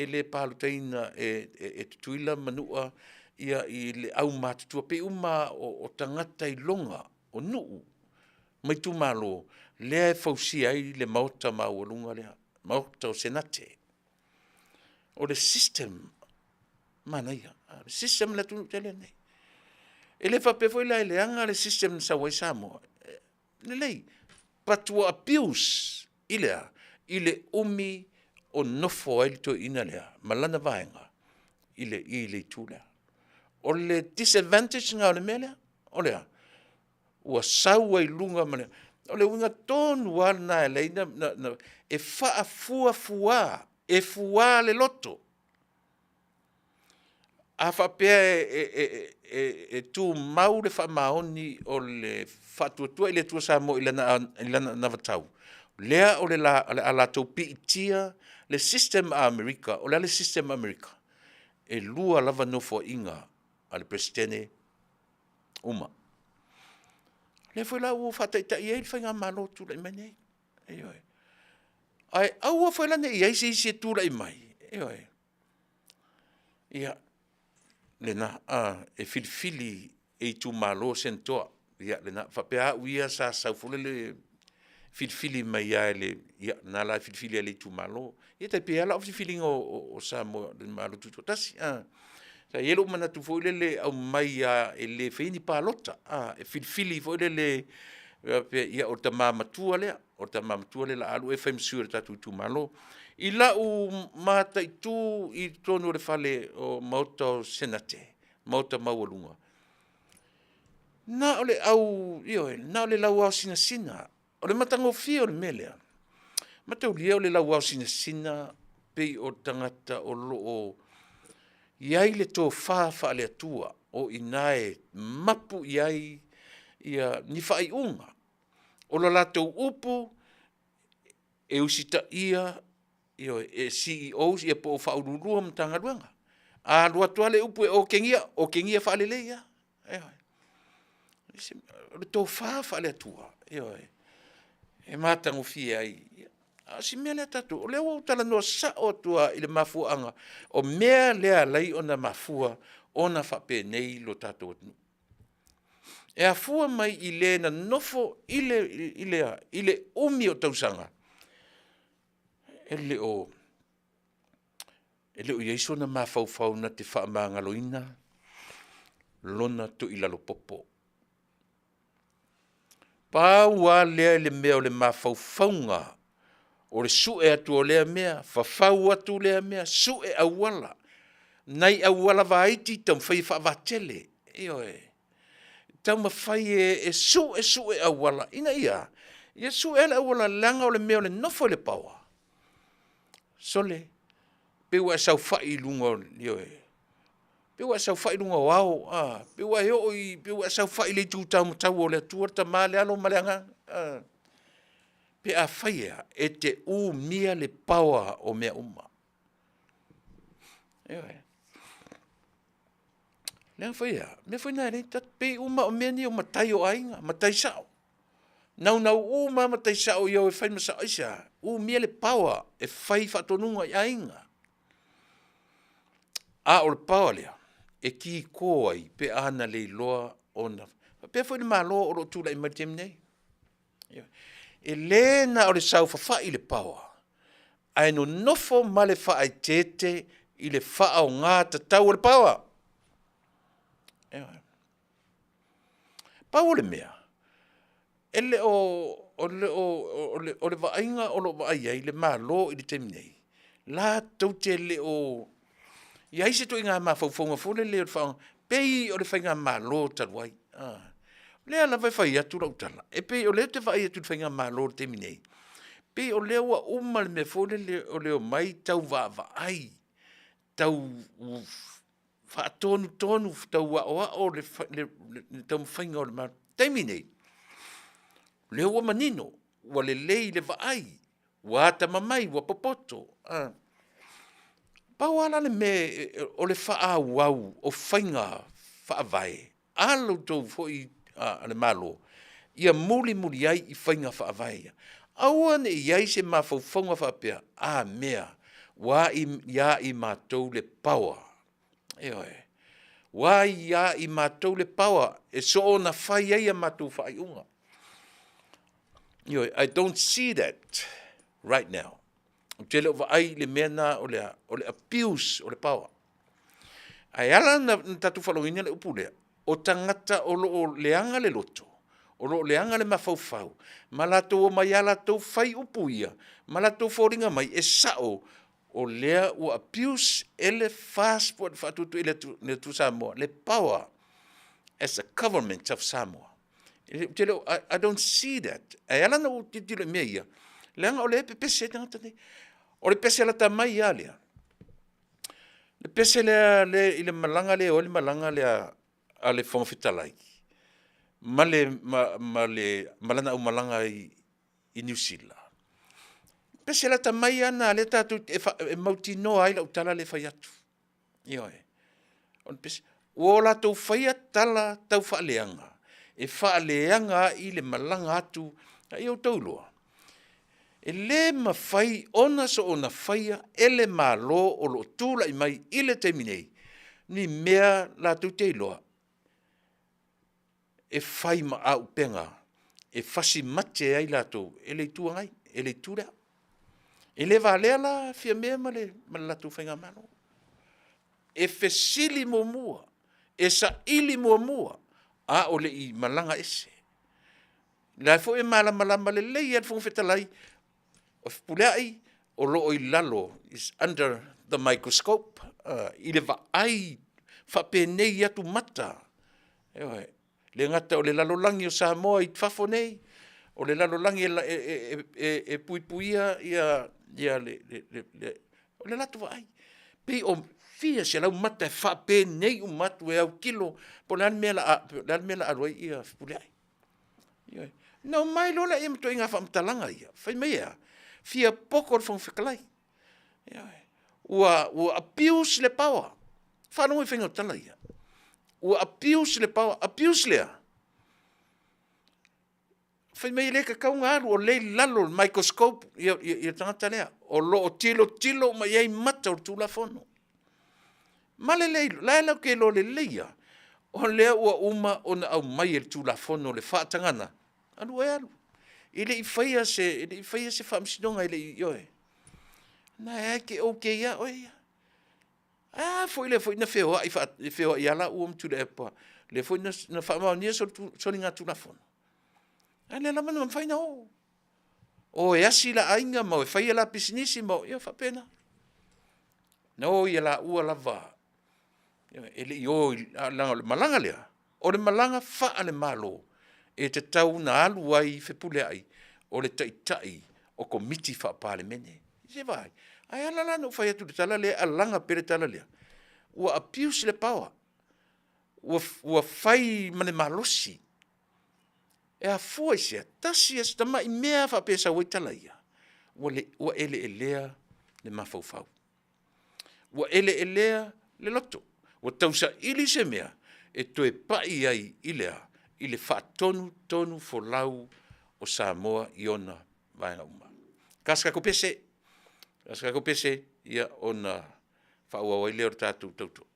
S2: le palotaina e te tuila Manuia ia I le au matutua pe uma o tangata I longa o nuu. Mai tu malo le fausia ai le mauta maualunga lea. Mauta o senate. O le system manaia. Le system la tunu tele nei. E le whape foi la le anga le system sa wai Samoa. Lei. Patua abuse ilea. Ile umi o nofo ai to ina lea. Malana vaenga. Ile tula. O le disadvantage nga o le melea. O lea. Ua sau ai lunga mane. O le winga tonu wana e leina e faa fua. E fua le loto. A whapea e tu mau le wha maoni o le whatuatua I le tua Samoa I lana navatau. Lea o le ala tau piitia le system Amerika, o le system Amerika. E lua lava nofo inga a le presidente uma. Le foi la o whataita I e whainga malotu la I mai. Ai, au foi la ne I eisi se tūra I mai. Ia, lena, e filifili e tu malo sentoa. Ia, lena, whapea uia sa saufule le filifili mai ia ia, nala filifili le tu malo. Ia tai pea la o filifili o Samoa le malo tuto tasi. Sa yelo mana tu foi le au mai e le feini palota. E filifili foi le ia o tamama tuale, la alu e fem sur tatu tu malo. I la u mata I tu I tonu le fale o mauta senate, mauta maualunga. Na ole au, na ole lau au sina. O le matango fia o le melea. Matau lia o le lau au sina pei o tangata o loo iai le tō wha le atua o inae mapu iai ia ni whai unga. O la latou upu e usita ia e CEOs ia po o whaururua mtanga ruanga. A lua tuale upu e o kengia whalele ia. O le tō wha le atua. E mātango fia ai. Si mea lea tatu, o lea wau talanoa sa o tua i le mafua anga, o mea lea lai o na mafua o na whape nei lo tatu atu. E a fua mai i le na nofo i le umi o tausanga. E le o ieiso na mafau na te wha maangaloina, lona tu i lalo popo. Pāua lea le mea o le mafaufaunga, o le sue atu o lea mea, whawhau atu lea mea, sue awala. Nei awala vaiti tau whai whavatele. Tau mawhai e sue awala. Ina ia. Ia sue ele awala langa o le mea o le nofo le paua. Sole. Pewa e sau whai lunga Pewa e sau whai lunga wao. Pewa e oi. Pewa e sau whai le tūtau matau o le tuarta maa le alo maleanga. Pe a whaia e te u mia le paua o mea uma. Lea whaia, mea whaina e tat pe uma o mea ni o matai o ainga, matai sao. Nau uma matai sao iau e whai masa aisa, u mia le paua e whai whatonunga i ainga. A o le paua lea, e ki ko ai pe ana le loa o na. Pe whai maa loa o lo tūla i maritem nei. E lena o le sau whawhai le paua. Ai no nofo ma le whaai tete i le wha o ngā tatau o le paua. Pau le mea. E le o le vainga o lo vai ai le malo i le temi nei. La tau te le o... Iai se to i ngā mawhauwhaunga fōne le o le whaonga. Pei o le whainga malo taruai. Lea la vai whai atu rau tala. E pei o leo te whai atu whainga malo te minei. Pei o leo wa uma le mea fōne o leo mai tau vai. Tau whaatonu tau wa o le tau whainga o le malo. Te minei. Leo wa manino. Wa le lei le vai. Wa tamamai, wa popoto. Pau ala le me o le wha wau o whainga wha vai. Alo tau fōi ale malo. Ia muli ai i whainga wha vai. Aua ne iai se mawhauwhaunga whapea. Mea. Wa ia i mātou le paua. Wa ia i mātou le paua. E so o na whai ai a mātou whai unga. I don't see that right now. Te leo vai le mena o le abuse o le paua. Ai ala na tatu whalawina le upu lea. O tangata o lo leanga le loto. O lo leanga le mawhauwhau. Malato o mai ala tau whai upu ia. Malato whoringa mai e sao o lea o abuse ele passport whatutu ele tu Samoa. Le power as a government of Samoa. I don't see that. Ai ala na o titilo mea ia. Leanga o le pepese tangata nei. O le pese la tamai ia lea. Le pese le ile malanga le o le malanga le a le Faafetai. Malana o malanga i New Zealand. Pese la tamai ana le tatu e mautino ai la utala le fai atu. On pese. O la tau fai tala tau whaaleanga. E whaaleanga i le malanga atu i o tauloa. E le mawhai ona so ona whaia ele malo o lo tūla i mai i le teminei. Ni mea la tu te iloa. E whai ma au penga. E whasi mate ai la tu. E le tua ngai. E le tura. E le valea la fia mea ma la tu whainga mano. E fesili mo mua. E sa ili mo mua. A o le i malanga ese. La fo e malama le lei al Faafetai. O puleai o lo i lalo is under the microscope. I le vaai whapenei atu mata. Le ngata o le Lalolagi o Samoa i tfafo nei. o le lalolagi e puipuia ia o le latu vaai. Pei o fia se lau mata e whape nei o matu e au kilo, po le almela aruai ia whipuleai. Nau mai lola ia mto inga whamtalanga ia, whai mea, fia poko le whangwhikalai. Ua apius le pawa, whanau e whenga tala ia. Ua apius le pawa, apius lea. Whai mei le ka kaunga aru o le lalo microscope ia tangata lea. O lo o tilo ma iei mata o tula fono. Male leilo, lae lau ke lo le leia. O lea ua uma o na au mai e tula fono le whaatangana. Alu e alu. Ile i whaia se whamsidonga ile i oe. Na e ke o ke ia oe ia. Foi na wheo i ala uam Tuilaepa. Le foi na whamau nia soli ngā tula fono. Le lama na mwhaina o. O e asi la ainga mau e whaia la pisinisi mau. Ia whapena. No ia la ua lava. Ele i o malanga lea. O le malanga wha le malo. E te tau na alu ai whepule ai. O le tai o komiti wha pale mene. Se vai. Ai ala no whai atu le tala lea. Alanga pere tala lea. Ua apius le pawa. Ua whai mane malosi. E a fua sia. Tasi as tama i mea wha pesa wai tala ia. Ua ele elea le mawhauwhau. Ua ele elea le loto. Ua tausa ili se mea. E toe pai ai ilea. Ile wha tonu folau o Samoa i ona vaenga uma. Kaska ko pese ia ona wha ua waile o tātou tautou.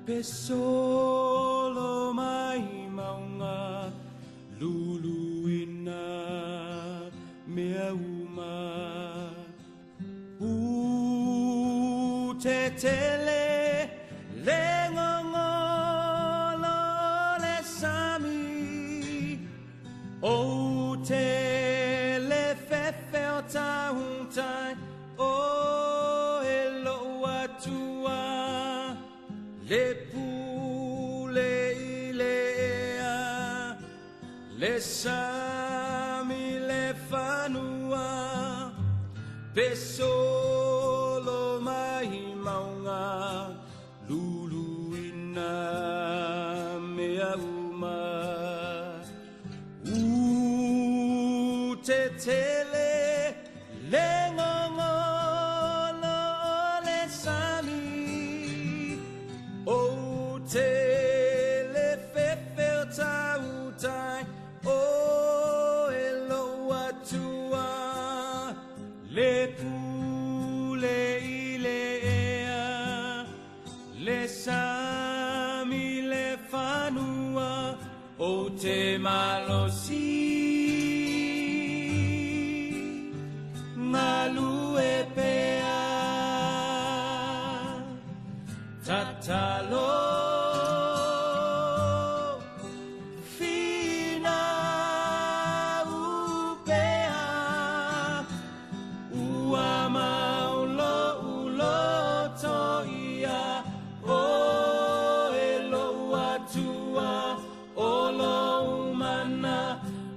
S1: Pesolo mai maunga luluina mea uma te tele le ngongolo le sami o te le fefe o tahuntai o elo atua le pule ilea le sami le fanua pesolo mai maunga luluina mea uma te tele le ngongolo le sami o te le fefe o tautai o elo atua le pule ilea le sami le fanua o te malosi malu e pea tatalo fina upea ua maulo ulo toia o elo atua o lo umana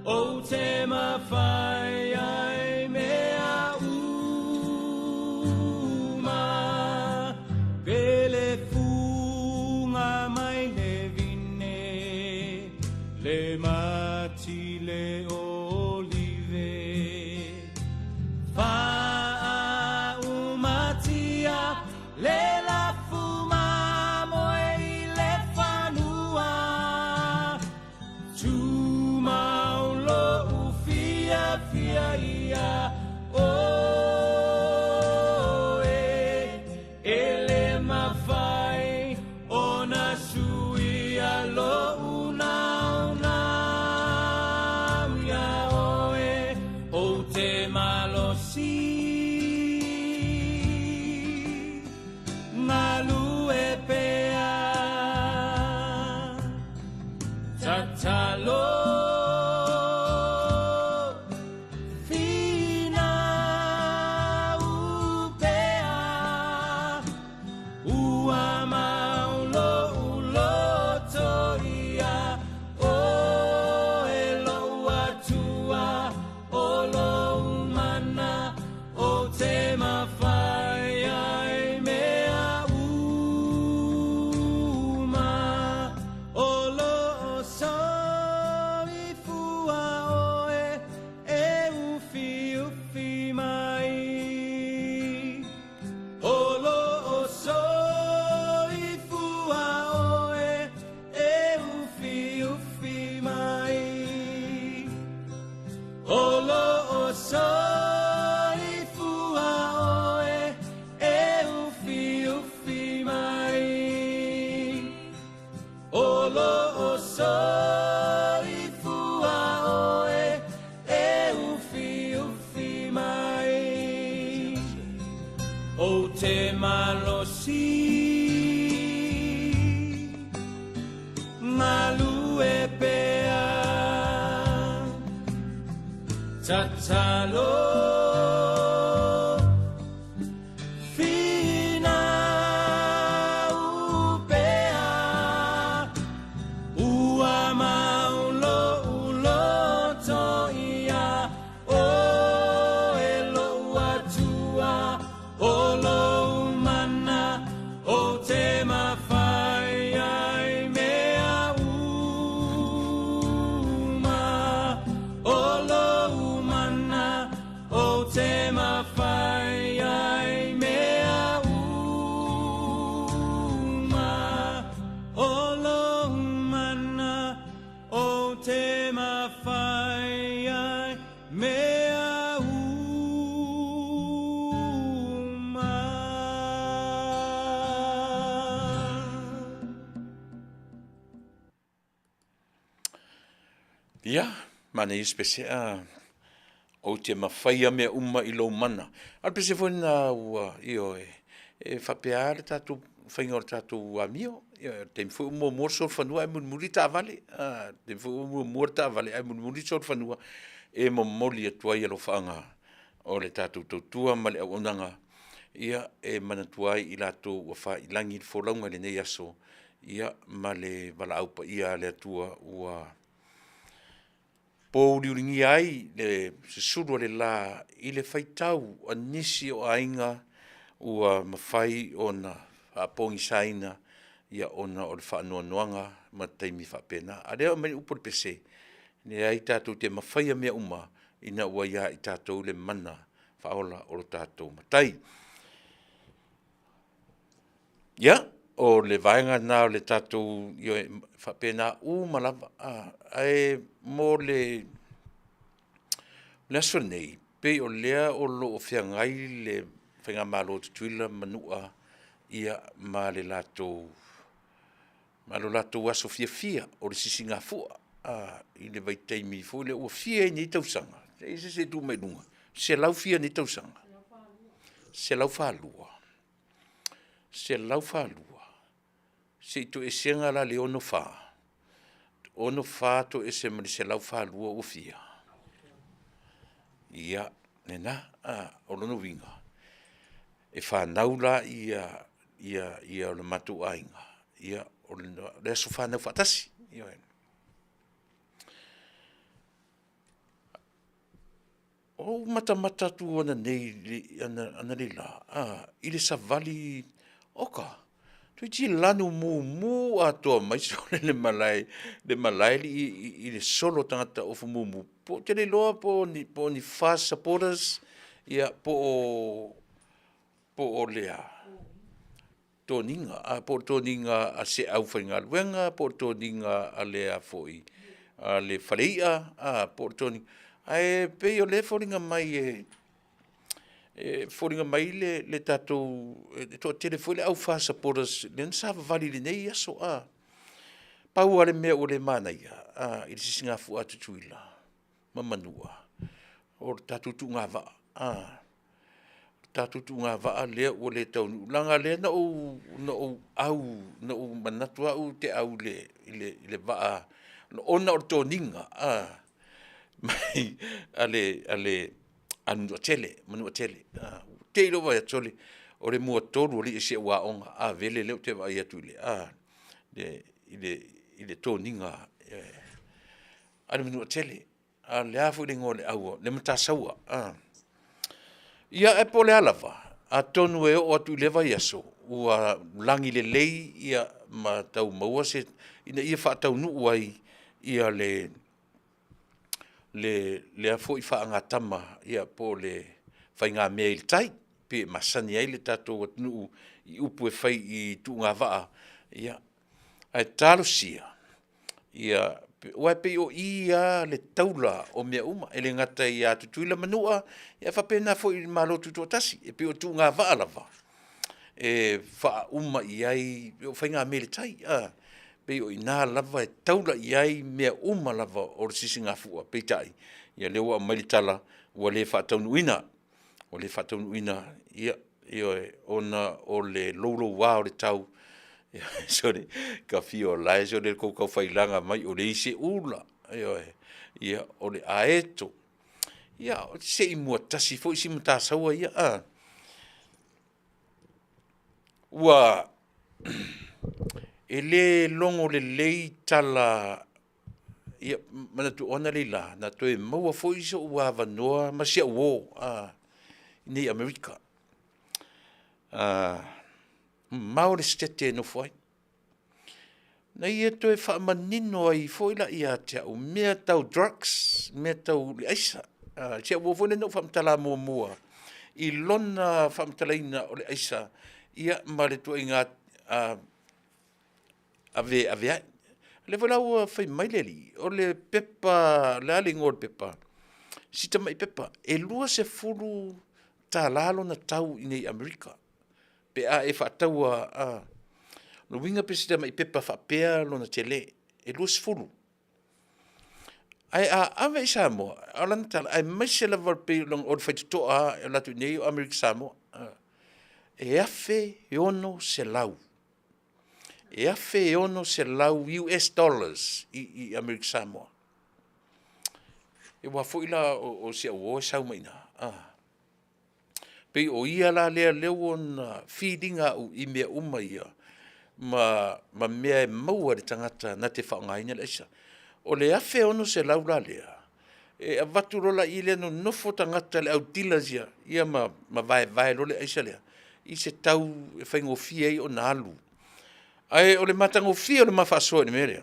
S1: o te mawhai ai mea uma pele funga mai le vine le mati le olive fa umatia le la fuma moe le fanua tu maulo ufia fia ia o ele mafai ona suia lo una ya oe o te malosi te malosi malue pea tatalo fina upea ua maulo ulo toia o elo atua o lo mana o te mawhai ai mea uma o lo mana o te mawhai ai mea uma o lo mana o te mawhai ai mea
S2: Ia, mana i spesea o te mawhaia mea uma I lo mana. Al pese fwoi na ua io e whapea le tatu whaingor tatu amio. Te mwhu umo mor sol whanua e munmuri ta vale. Te mwhu umo mor ta vale e munmuri sol whanua e momoli atuai alo whaanga o le tatu tautua ma le au onanga. Ia e manatuai I lato ua wha I langi I wholaunga le nei aso. Ia ma le wala aupa ia le atua ua po uringi ai le sesuru le la I le whaitau a nisi o ainga ua mawhai o na apongi saina ia ona o le whanua noanga ma taimi whapena. A reo mani upor pese ne ai tātou te mawhaia mea uma ina ua ia I tātou le mana whaola o le tātou matai. Ia, o le vaenga nā o le tātou whapena malava ai mo le aso nei, pe o lea o lo o whiangai le whainga malo tuila Manuia ia ma le lato aso fia o le sisinga fua I le vaitaimi fu le ua fia ni tausanga. E se tu mai lunga. Se lau fia ni tausanga. Se lau whalua. Se lau whalua. Se to e senga la le ono wha. Ono wha to e se mani se lau whalua o fia. Ia, nena, o lono winga. E whanau la ia o le matu ainga. Ia, o le aso whanau whatasi. Ia, o mata tu ana nei ana lila. I le savali oka. Tu ti lanu mu ato mai so le malai I le solo tangata o mu po te le loa po ni Fasa poras ia po o lea toninga po toninga a se au whainga luenga po toninga a lea foi a le whareia po toninga ai pe o le wharinga mai wharinga mai le tatou to tele foi le au Fasa poras le nsa vali le nei aso pau ale mea o le manaia I le sisinga fu atu tuila ma Manua o tatou tu ngā va tatou tu ngā va le o le Taunu'u langa le na o manatu au te au le va ona o toninga mai ale anu tele Manua tele te lo vai tole o le mua tolu li se wa onga vele le te vai atu le ile toninga ale Manua tele le afu le ngole au le matasaua ia e pole alava a tonu e o atu leva yaso ua langi le lei ia ma tau maua se ina ia fa Taunu'u ai ia le afo I whaanga tama ia po le whainga mea I tai pe masani ai le tatou atunu I upu e whai I tu ngā waa ia ai talo sia ia wai pe o ia le taula o mea uma ele ngata ia tuila Manuia ia whapena fo I malo tuto tasi e pe o tu ngā waa lava e wha uma iai o whainga mea le tai pe o ina lava e taula iai mea uma lava o le sisinga fua pe tai ia leo a mai Tala ua le Taunu'uina o le Taunu'uina ia ona o le lolo wā o le tau, so le ka fio lai, so le kau whailanga mai, o le ise ula, o le aeto, se I mua tasi, fo isi mta saua, ua, e le longo le lei tala, mana tu ona le la, na toe maua fo iso ua vanoa, ma sia uo, nei Amerika. Mao le stete no foi. Na ia toe wha manino ai foi la ia te au mea tau drugs, mea tau le aisa. Sia uo fone no whamtala mua mua. I lona whamtala ina o le aisa, ia ma le tua inga ave ai. Le wala ua whai maileli, o le pepa, le alingo o le pepa. Sita mai pepa, e lua se furu ta lalo na tau i nei Amerika. Pe a e whataua, no winga pe sita mai pepa whapea lo na tele, e lua se furu. Ai ave i Samoa, alana tala, ai maise la varpe long o le whaitutoa e latu nei o Amerika Samoa. E afe e ono se lau. E afe e ono se lau US dollars i Amerika Samoa. E wafo ila o sia uo e sau maina. Pei o ia la lea leo na feedinga u I mea uma ia. Ma mea e maua le tangata na te whaongaina le isa. O le afe ono se lau la lea. E a watu rola I le no nofo tangata le au tilazia. Ia ma vai role isa lea. I se tau e whaingofia I o na alu. Ai o le matangofia o le mawhasoa ni merea.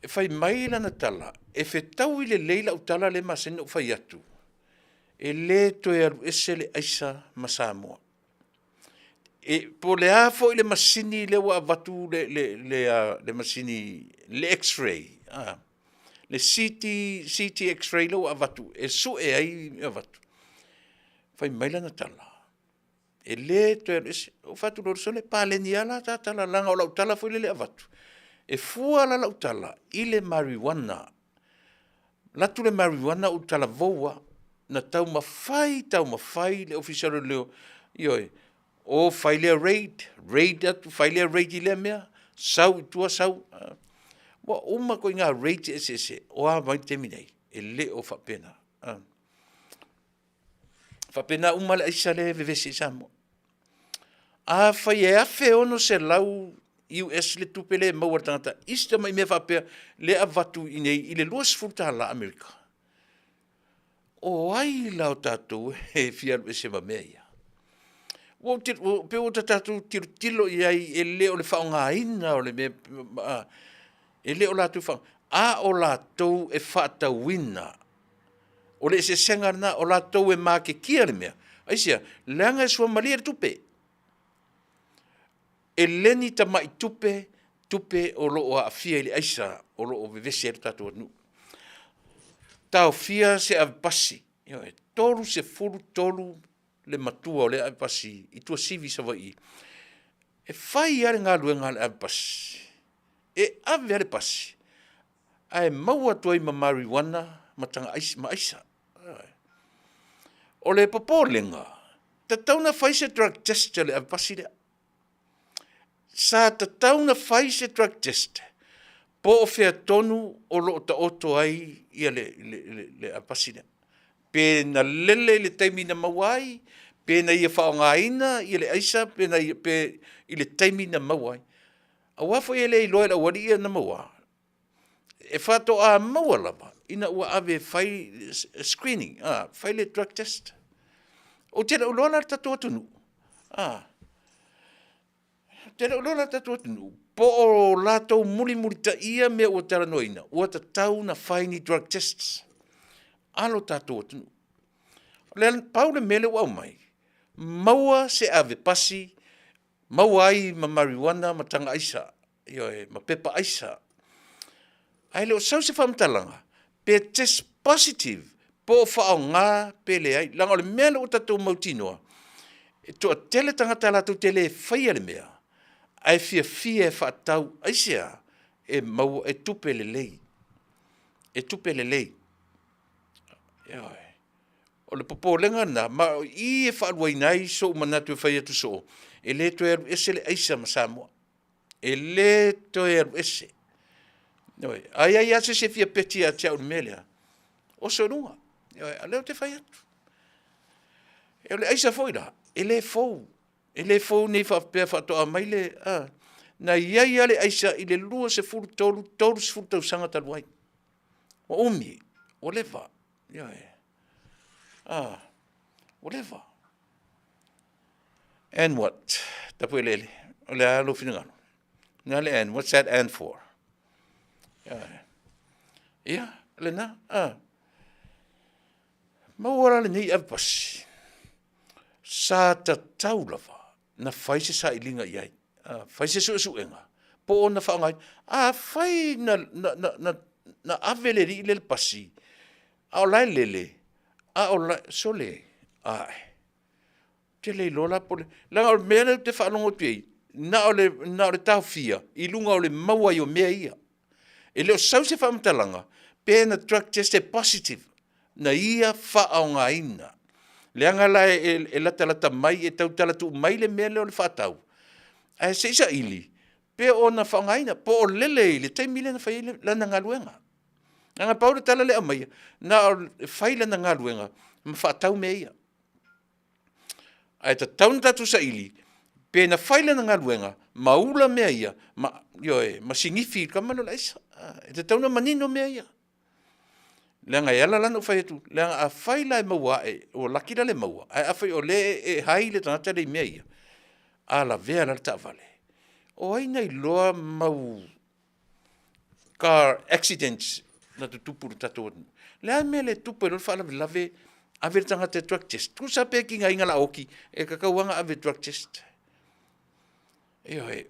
S2: E whai maila na tala. E whetau I le leila o tala le masene o whai atu. E le toe alu ese le aisa ma Samoa. E po le afo I le masini le wa vatu le masini le x-ray. Le CT x-ray le wa vatu. E su e ai a vatu. Fai maila na tala. E le toe alu ese. O vatu lor so le paleni ala ta tala langa o lau tala fo le a vatu. E fua la lau tala. I le marijuana. Latu le marijuana o tala voua. Na tau mawhai le official leo, o whai lea raid atu, whai lea raid I lea mea, sau I tua sau, wa uma ko ngā raid ese, o a mai te minei, e le o whapena. Whapena uma le aisa le vevesi Samoa. A whai e afe ono se lau US le tupele maua tangata, ista mai mea whapea le avatu I nei, I le luas futa la Amerika. O ai lau tātou e whiaru e se mamea ia. Pe o tātou tilo I ai e le o le whaongaina o le mea, e le o lātou whaonga. A o lātou e whaatauina. O le se sengana o lātou e māke kia le mea. Aisia, leanga e sua malia le tupe. E leni ta mai tupe o loo a fia ili aisa, o loo vevese e tātou anu. Tau fia se avpasi. Toru se furu toru le matua o le avpasi. I tua sivi sa vai. E whai are ngā luenga le avpasi. E ave ale pasi. Ai maua tuai ma marijuana matanga ma aisa. O le papolenga. Ta tauna whai se drug test le avpasi lea. Sa ta tauna whai se drug test. Po o whea tonu o lo ta oto ai ia le apasina. Pe na lele le taimi na mawai, pe na ia whaongaina, ia le aisa, pe i le taimi na mawai. A wafo ia le iloa la wari ia na mawa. E whato a mawa lava, ina ua ave whai screening, whai le drug test. O tera uloa la tatua tunu. Tera uloa la tatua tunu. Po o lātou muri ta ia mea ua Talanoaina, ua ta tau na whaini drug tests. Alo tātou atunu. Le paule mele wau mai. Maua se ave pasi, maua ai ma marijuana ma tanga aisa, ma pepa aisa. Ai leo sau se whamtalanga, pe test positive, po o whao ngā pele ai, langa o le mele o tātou mautinoa. E toa tele tangata lātou tele e whaia le mea. Ai fia whaatau, aisia, e mau, e tupe le lei. E tupe le lei. o le popolenga na ma I e whaaluainai so manatu e whai atu so e le to eru ese le aisa ma Samoa e le to eru ese ai ase se fia peti a tia unmelea o so runga a leo te whai atu e le aisa foira e le fou nei whapea whatoa mai le na iai ale aisa I le lua se furu tolu se furu tau sanga taluai o umi o lewa whatever. And what? Tapu lele. Ole alo finangano. Ngale and what's that and for? Yeah, lena. Mawara le nei avpas. Sa ta taulava na faise sa ilinga iai. Faise su enga. Po na whangai. Fai na aveleri le pasi. Ao lai lele. Sole. Te le lola pole. Langa o mea te whanongo tui. Na o le tau fia. I lunga o le maua I o mea ia. E leo sau se whamatalanga. Pēna drug test e positive. Na ia whaonga ina. Leanga la e lata mai e tau talatu mai le mea leo le whatau. Se isa ili. Pe o na whaonga ina. Po o lele le taimile na whai lana ngaluenga. Nga paure tala le amai. Na o whai lana ngaluenga. Ma whatau mea ia. Ai ta tauna tatu sa ili, pe na whaile na ngaluenga, maula mea ia, ma singifi ka mano laisa. E ta tauna manino mea ia. Leanga ala lana whai atu, leanga a whaila e maua o lakira le maua, ai a whai o le e haile tangata le mea ia. A la vea la ta vale. O ai nei loa mau car accidents na tu tupuru tatu. Lea mea le tupu e lo whala lave, ave tangata drug test. Tu sa pe ki ngai ngala oki e kakauanga ave drug test.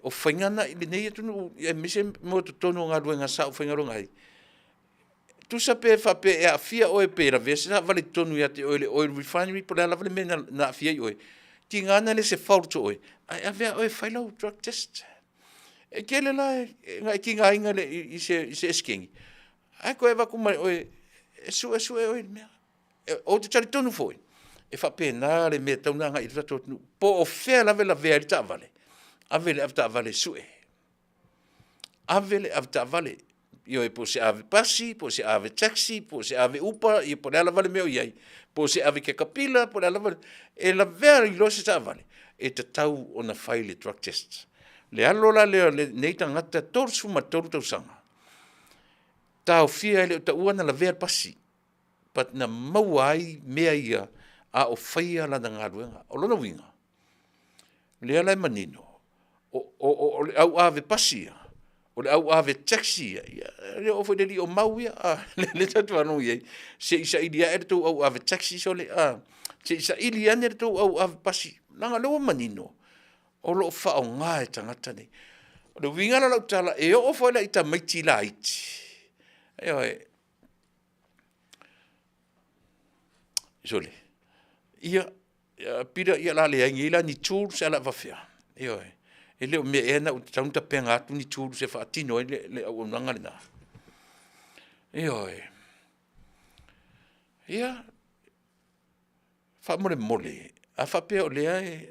S2: O whaingana I Lenei tunu e mise mo to tonu nga luenga sa o whaingaro ngai. Tu sa pe whape e Afia o e pera vese sa vale tonu ia te oil refinery po la vale me na Afia I oe. Ti ngana le se faulto oe. Ai avea oe whailau drug test. E kele la ngai ki ngai ngale I se eskengi. Ai koe wakuma oe e su e oe mea. O te tari tonu foi. E whapena le mea taunanga I rato tunu. Po o whea lawe la vea I ta vale. Avele av ta vale sue. Avele av ta vale. Io e po se ave pasi, po se ave taxi, po se ave upa, I po la vale meo iai. Po se ave ke kapila, po la vale. E la vea I lo se ta vale. E te tau o na whaile drug test. Le alola le neita ngata torsu ma toru tau sanga. Tau fia le ta uana la vea pasi. Pat na mauai mea ia a o whaia la na ngaruenga. O lona winga. Lea lai manino. O le au ave pasia. O le au ave taxi. Le o fwede li o mau ia. Le tatu anu iei. Se isa ili a ere tau au ave taxi so le. Se isa ili ane ere tau au ave pasi. Langa leo manino. O lo whao ngā e tangata nei. O le winga la lau tala. E o fwela I ta maiti la iti. Sole. Ia pira ia la le ngila ni tool se la vafia. E le me ena o tanta penga tu ni tool se fa tino le o nanga le na. Ia fa mole. A fa pe o le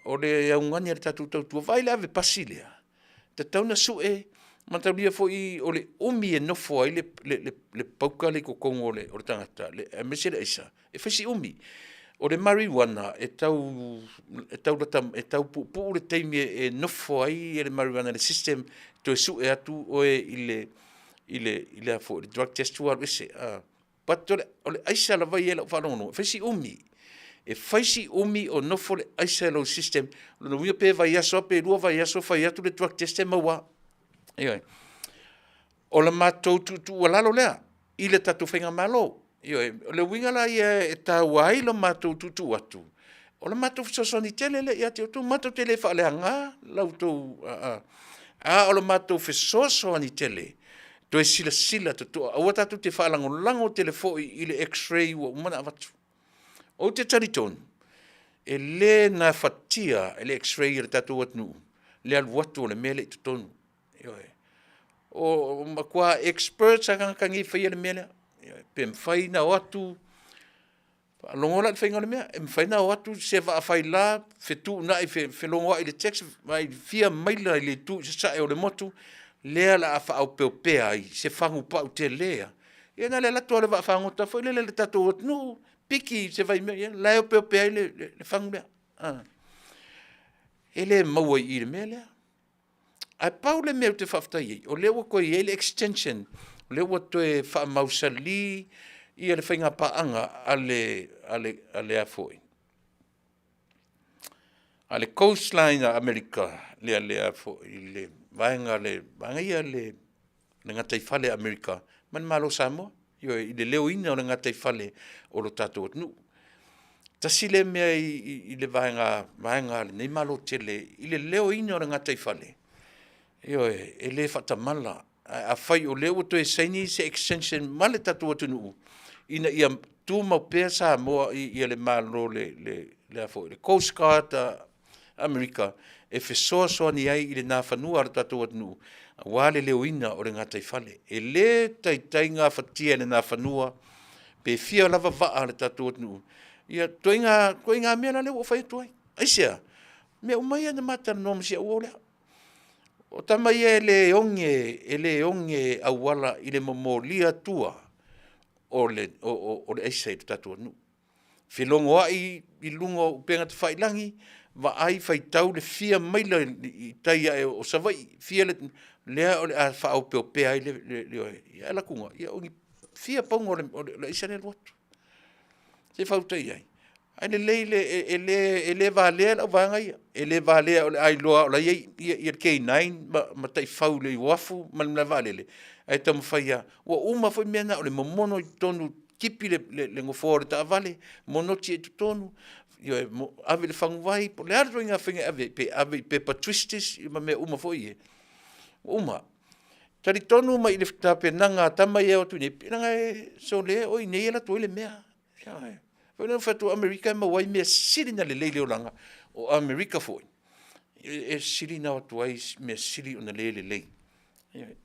S2: o le ya ngani ta tu vai la ve pasilia. Te tauna su matalia foi o le umi e no foi le pauka le kokongo le o tangata le mesele isa e fesi umi o le marijuana e tau pu le taimi e no foi e le marijuana le system to su e atu o ile fo le drug test wa ese patto o le isa la vai ele fa no fesi umi e faisi umi o no fo le isa lo system no vi pe vai aso pe lu vai aso fa atu le drug test mawa o la matou tu o lalo lea, I le tatu whainga malo. Le winga la ia e tau ai lo matou tu atu. O la matou sosoni tele le ia te tu matou tele whaale anga, lau tau, o la matou sosoni tele, to e sila tu, awa tatu te whaalango tele fo I le x-ray ua umana avatu. O te taritonu, e le na fatia, e le x-ray I le tatu atnu, le aluatu o le mele I tutonu. O makua experts a kangi whai ele mele. Pe mwhai na watu Longola whainga le mea, e mwhaina o atu se whaafai la, tu na i longoa i le text, mai fia maila i le tu se sae o le motu, lea la a whaau peopea ai, se whangu pau te lea. Ia na le latu ale whaafangota, fo le tato o tnu, piki se vai mea, leo peopea i le whangu lea. E le maua i le mea lea. Ai pau le mea te whaftai ei, o lewa koe i le extension, lewa toe wha mausali, ia le whainga paanga ale a foi. Ale coastline a Amerika, le a foi, le vaenga ia le ngatai whale Amerika, man malo Samoa, i le leo ina o le ngatai whale o lo tato atnu. Tasile mea i le vaenga le nei malo tele, i le leo ina o le ngatai whale. E le whatamala, a whai o leo to e saini se extension male tato atnu. Ina ia tu mau pea Samoa ia le malo le a foi. Le Coast Guard Amerika e fesoa ni ai i le nā whanua ar tato atnu. Wale leo ina o le ngatai whale. E le tai ngā whatia le nā whanua, pe fia lava vaa le tato atnu. Ia koe ngā mea la leo o whai tuai. Aisea, mea umai ana mata nomu sia uolea. O tamai e le onge awala i le momolia tua o le aisa i te tato atnu. Whilongo ai i lungo upenga te whailangi, wa ai whaitau le fia maila i taia e o savai, fia lea o le a whaau peopea i le ia la kunga, ia ongi fia paunga o le isa le watu. Se whautai ai. Ai le le valea la vanga ia, le valea o le ailoa o la ia K9, ma tai whau le wafu, ma le vale le. Ai tamu whaia, ua uma foi mea na o le momono i tonu kipi le ngofore ta vale, monoti e tutonu, ave le whangu vai, po le arto inga whinga ave pepa twisties, ma mea uma foi e. Uma. Tari tonu ma i le tape nanga tama ia o tu ne, nanga e so le, oi nei e la tuile mea. Foi na whatu Amerika ma wai mea siri na le leile o langa, o Amerika foi. E siri na o tuai mea siri o na leile lei.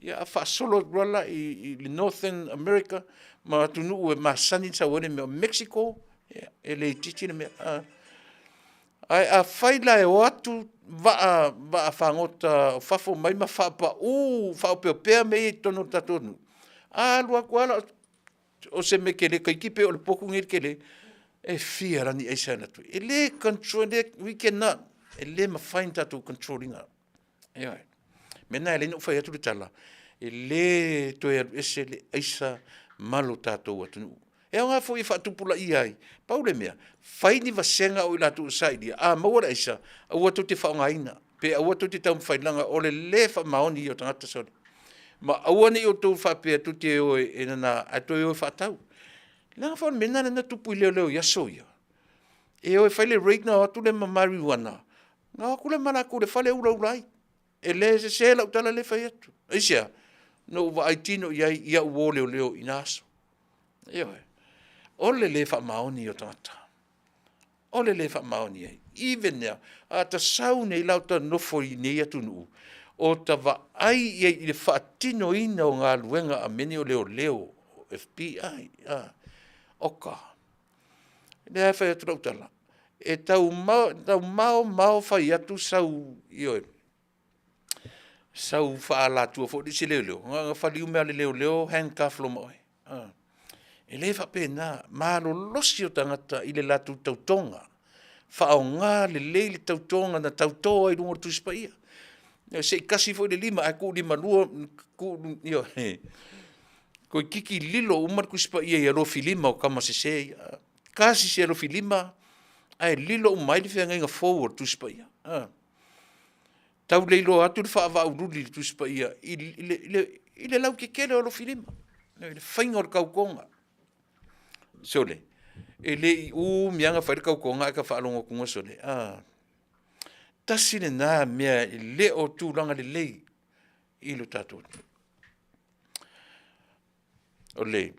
S2: Ia a whaasolo rala i Northern America, ma Taunu'u e masani sa wane mea Mexico, e le titi na mea. Ai a whaila e o atu va whangota whafo mai ma whapa whaopea me i tono tatonu. Lua kuala o se me kele kai kipe o le poku ngir kele, e fia rani eisa na tu. E le control, we cannot, e le ma whain tatu controlling a. Ia mena e le no whai atu le tala. E le toe ese le eisa malo tatou atu. E o ngā fo i whaatupula i ai. Paule mea, whai ni wasenga o i latu usaidi. Maua eisa, au atu te whaongaina. Pe au atu te tau mwhailanga o le wha maoni i o tangata sori. Ma au ane i o tau whapea tu te o e nana atu e o whaatau. Langa whaon mena na tupu i leo yaso ia. E o e whaile reigna o atu le ma marijuana. Ngā wakule malako le whale ura urai. E le se lau tala le whai atu. Eisia, no uwa aitino ia uo leo inaso. Eoe. Ole le wha maoni o tangata. Ole le wha maoni ai. Even now, a ta sau nei lau ta nofo i nei atu nuu. O ta wa ai i le wha tino ina o ngā luenga a meni o leo. FBI. Oka. Nea whai atu rau tala. E tau mau whai atu sau ioe. Sau wha la tua fo di se leo. Ngā whaliu mea le leo handcuff lo moe. E le whape nā, mālo losi o tangata i le latu tautonga. Whao ngā le leile tautonga na tautoa i rungo tuspa ia. Se kasi fo le lima, ai ku lima lua, ko kiki lilo umar kuspa ia i arofi lima o kama se ia. Kasi se arofi lima, ai lilo umai le whianga inga forward tuspa ia. Tau leilo atu le wha uruli tuspa ia, i le lau ke kele arofi lima. Le whainga o le kaukonga. Sole. E le mianga whaere kaukonga e ka whaalonga kunga sole. Tasine nā mea i le o tūranga le lei i lo tātou. O le.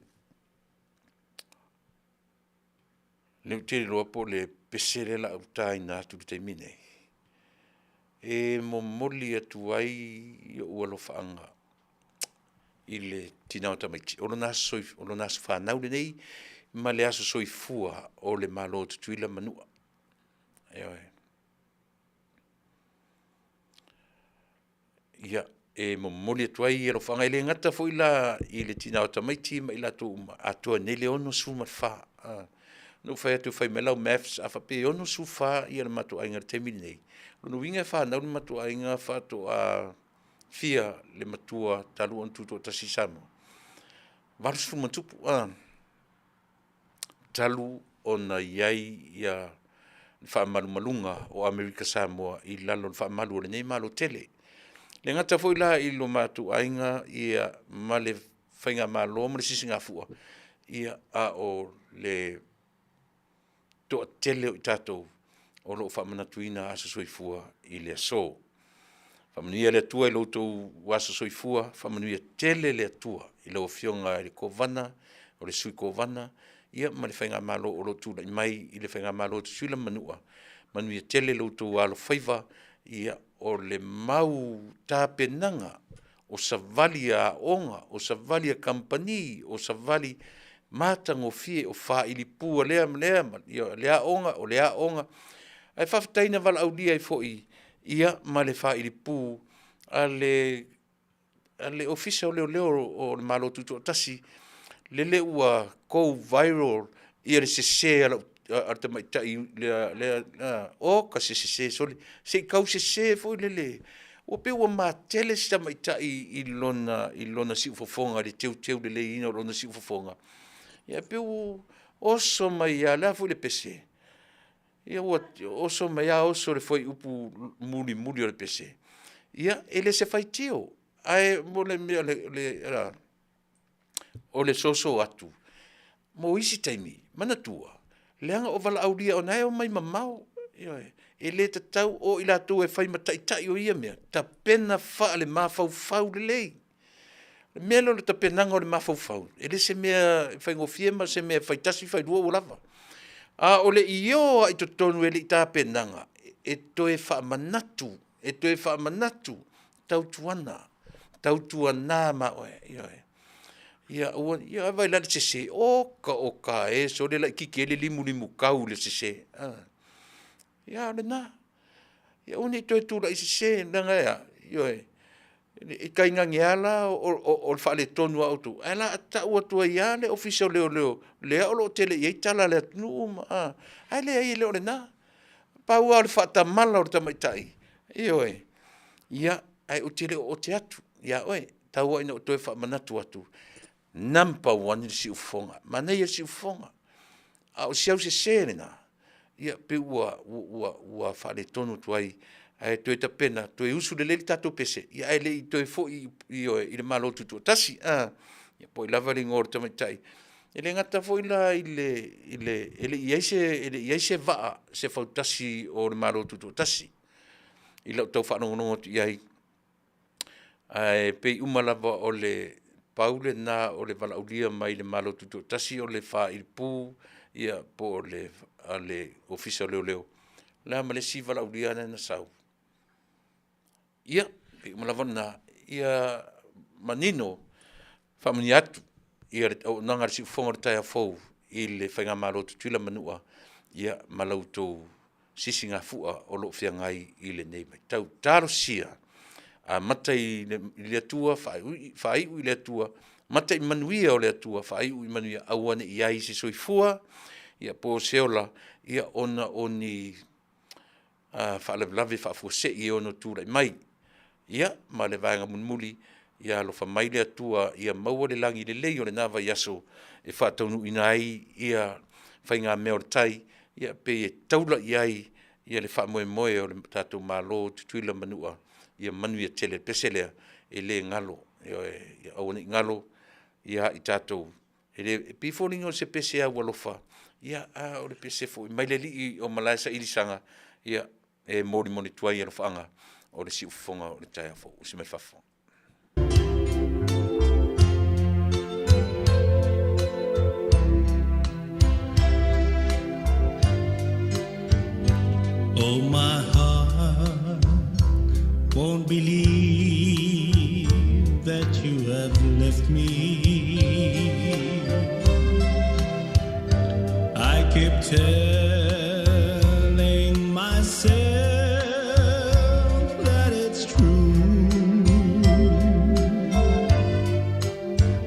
S2: Le utere loa po le pesere la au tai nā tu te mine. E mo moli atu ai i o ualo whaanga. I le tinao tamaiti. Olo nāsu whanau le nei. ma le aso soifua o le malo tuila manua. Ia, momoli atuai lo whanga le ngata fo ila i le tina o tamaiti ma ila tu atua nele ono suma wha. No whai atu whai melau maths a whape ono su wha i le matu ainga le temini nei. Lono winga wha nau le matu ainga wha to a fia le matua talu on tuto tasi Samoa. Varu su matupu talu ona iai ia wha malunga o Amerika Samoa i lalo wha malu o le nei malo tele. Le ngata foi la i lo matu ainga ia male whainga malo ma le sisi ngā fua. Ia a o le toa tele o i tātou o lo whamanatuina asa soifua i le aso. Whamanuia le atua i loutou wasa soifua, whamanuia tele le atua i lau fionga i le kovana, o le sui kovana, ia ma le whainga malo o lo tūla i mai i le whainga malo o tuila manua. Manuia tele loutou alo whaiva, ia o le mau tāpenanga o savali a onga, o savali a kampani, o savali mātango fie o wha ili pua lea, lea onga, o lea onga. Ai Faafetai na wala aulia i foi, ia ma le wha ili pu, a le ofisa o leo o le malo tuto tasi, le ua kou viral, ia le se ala arta mai tai o ka se soli se kau se foi lele o pe o ma tele sta mai tai i lona si fofonga de teu lele ina lona si fofonga ia pe o so mai ala foi le pc ia o so mai o so le foi upu muli o le pc ia ele se fai tio ai mo le o le soso atu mo isi taimi manatua leanga o wala aulia o nai o mai mamau. E le tatau o ila tau e whai matai o ia mea. Ta pena wha le mawhau le lei. Mea lo le ta penanga o le mawhau. E le se mea whai ngofie ma se mea whai tasi whai rua o lava. A o le io ai to tonu e le ta penanga. E to e wha manatu. E to e wha manatu. Tau tuana ma oe. Ia vai la se oka e so le la kiki le limu kau le se ia le na ia uni to tu la se nanga ia e kai ngangiala o fa le tonu auto ala ta o to ia le official le o lo tele ia tala le nu ma ai le na pa o le fa ta mala o ta mai tai ia ai o tele o teatro ia ta o ina to fa manatu atu nampa wani si ufonga manei si ufonga a o siau se na ia pe ua fa le tonu tuai ai to eta pena to usu le tato pese ia ele to fo i le malo tutu tasi ia poi lava le ngor te mai ele ngata foi la ele ia se va se fa tasi o le malo tutu tasi ila to fa no ia ai pe umalava o le Paule na o le valaulia mai le malo tutu tasi o le wha i pū ia po le ofisa leo. La ma le si valaulia na sau. Ia, pe umalavana, ia manino whamani atu ia o nanga si ufonga tai a fau i le whainga malo tuila manua ia malautou sisinga fua o lo whiangai i le nei mai. Tau taro sia. A matai le atua fai u le atua matai Manuia o le atua fai u Manuia awane ia i se soifua ia po seola ia ona oni fa lave fa fo se i ono tura mai ia ma le vanga munmuli ia lo fa mai le atua ia mau le langi le lei o le nava yaso e fa Taunu'u ai ia fainga me o tai ia pe taula ia le fa moe o le tatou malo tuila manua ia Manuia tele peselea e le ngalo ia awane ngalo ia i tatou e pifolingo se pesea walofa ia o le pese fo mai le li o malaisa ilisanga ia e moni tuai lo fanga o le si ufonga o le tai fo se me fafo
S1: Oh my heart won't believe that you have left me. keep telling myself that it's true.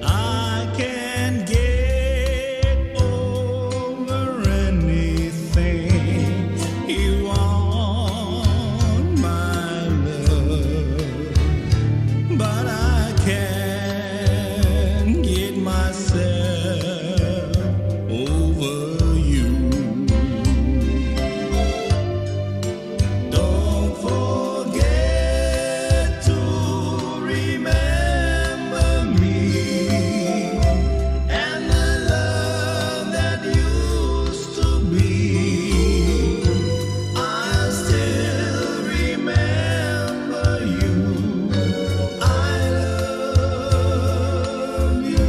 S1: I can't get over anything. You want my love, but I can't get myself over you. Don't forget to remember me and the love that used to be. I still remember you. I love you.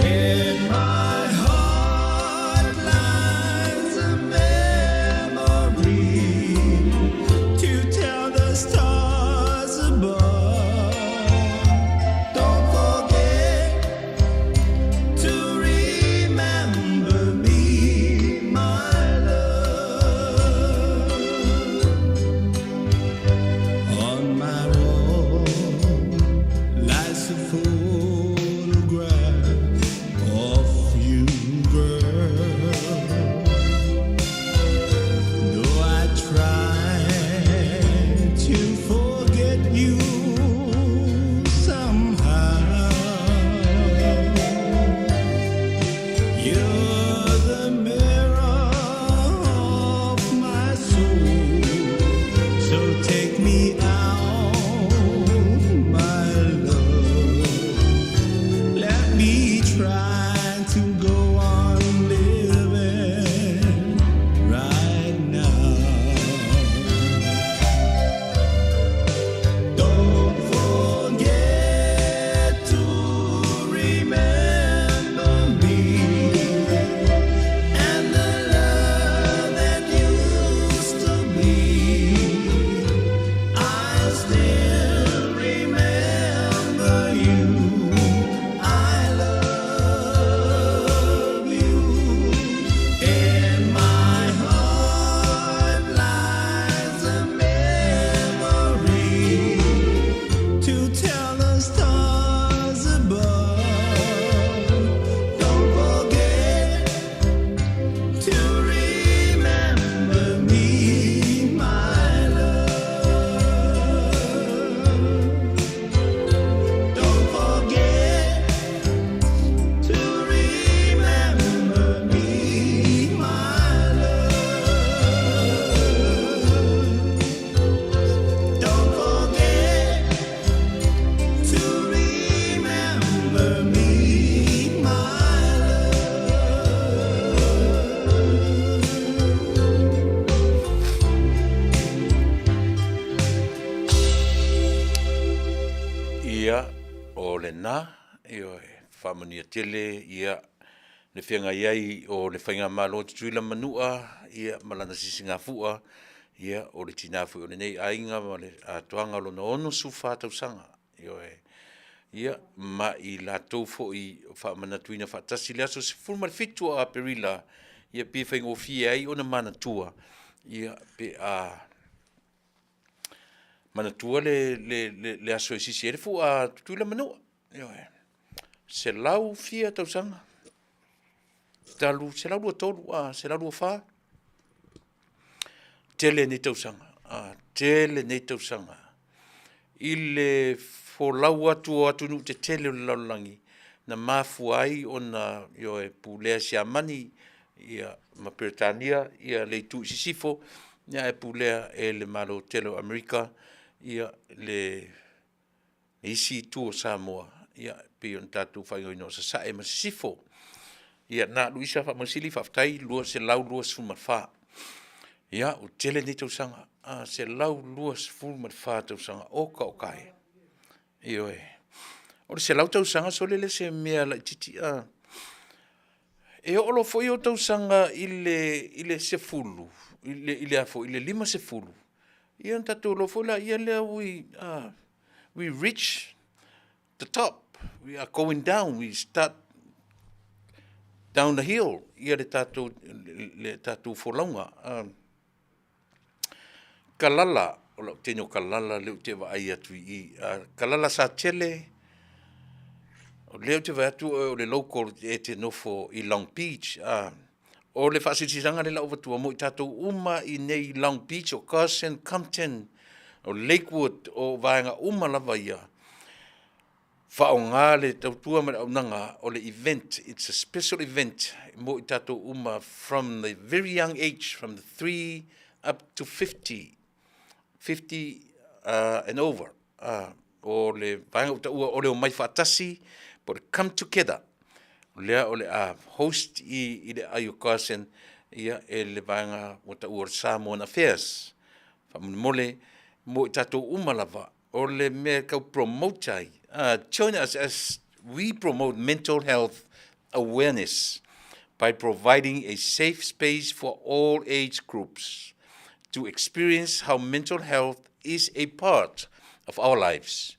S1: In my heart lies a memory to tell the stars above. Don't forget to remember me, my love. On my wall lies a photograph of you, girl. Though I try to forget you somehow, you're the mirror of my soul. So take me out, my love. Let me try to go on living right now. Don't forget to remember me and the love that used to be. I still remember you. I love you. In my heart lies a memory to tell the stars above. Don't forget to remember me, my love. Don't forget to remember me, my love. Don't forget to remember me, my
S2: Ia o le nā, io e whamonia tele, ia le whianga iai o le whainga malo te tuila manua, ia malana sisi ngā fua, ia o le tinafu o le nei ainga ma le atuanga lo na ono su whātau sanga, ia ma i la tōfo i whamanatuina whātasi le aso se fulma le fitua a perila, ia pe whaingo fie ai o na mana tua, ia pe a manatua le aso e sisi ele fu a tuila manua. Se lau fia tausanga. Se lau lua tolu, se lau lua wha. Tele nei tausanga. Tele nei tausanga. Ile fo lau atu nu te tele o le Lalolagi. Na mafu ai o na pulea si amani ia ma Britania, ia le tu sisifo, ia e pulea e le malo telo Amerika, ia le Nisi tu o Samoa, ia pe on tatu whaingoino sa sae ma sisifo. Ia na luisa fa masili Faafetai lua se lau lua sfuma fa. Ia o tele ni tau sanga, se lau lua sfuma fa tau sanga oka o kai. Ia o se lau tau sanga so le se mea la titi e olo foi o tau sanga ile se fulu, ile afo ile lima se fulu. Ia tatu lo foi la ia le we reach the top. We are going down. We start down the hill, ia le tātou wholaunga. Kalala, o lau tēneo kalala, leo te wa ai atu i. Kalala sa tele, o leo te wa atu o le local e te nofo i Long Beach. O le whaasitiranga le lau watua mo i tātou uma i nei Long Beach, o Carson, Compton, o Lakewood, o vaenga uma lava ia. Whaonga le tautua me au nanga o le event. It's a special event mo i tātou uma from the very young age, from the 3 up to 50 and over. O le vaenga utaua o le o mai whaatasi, but come together. Lea o le host i le Ayo Carson, ia e le vaenga utaua o Samoa Affairs. Whamunimole mo i tātou uma lava, o le mea kau promote ai. Join us as we promote mental health awareness by providing a safe space for all age groups to experience how mental health is a part of our lives.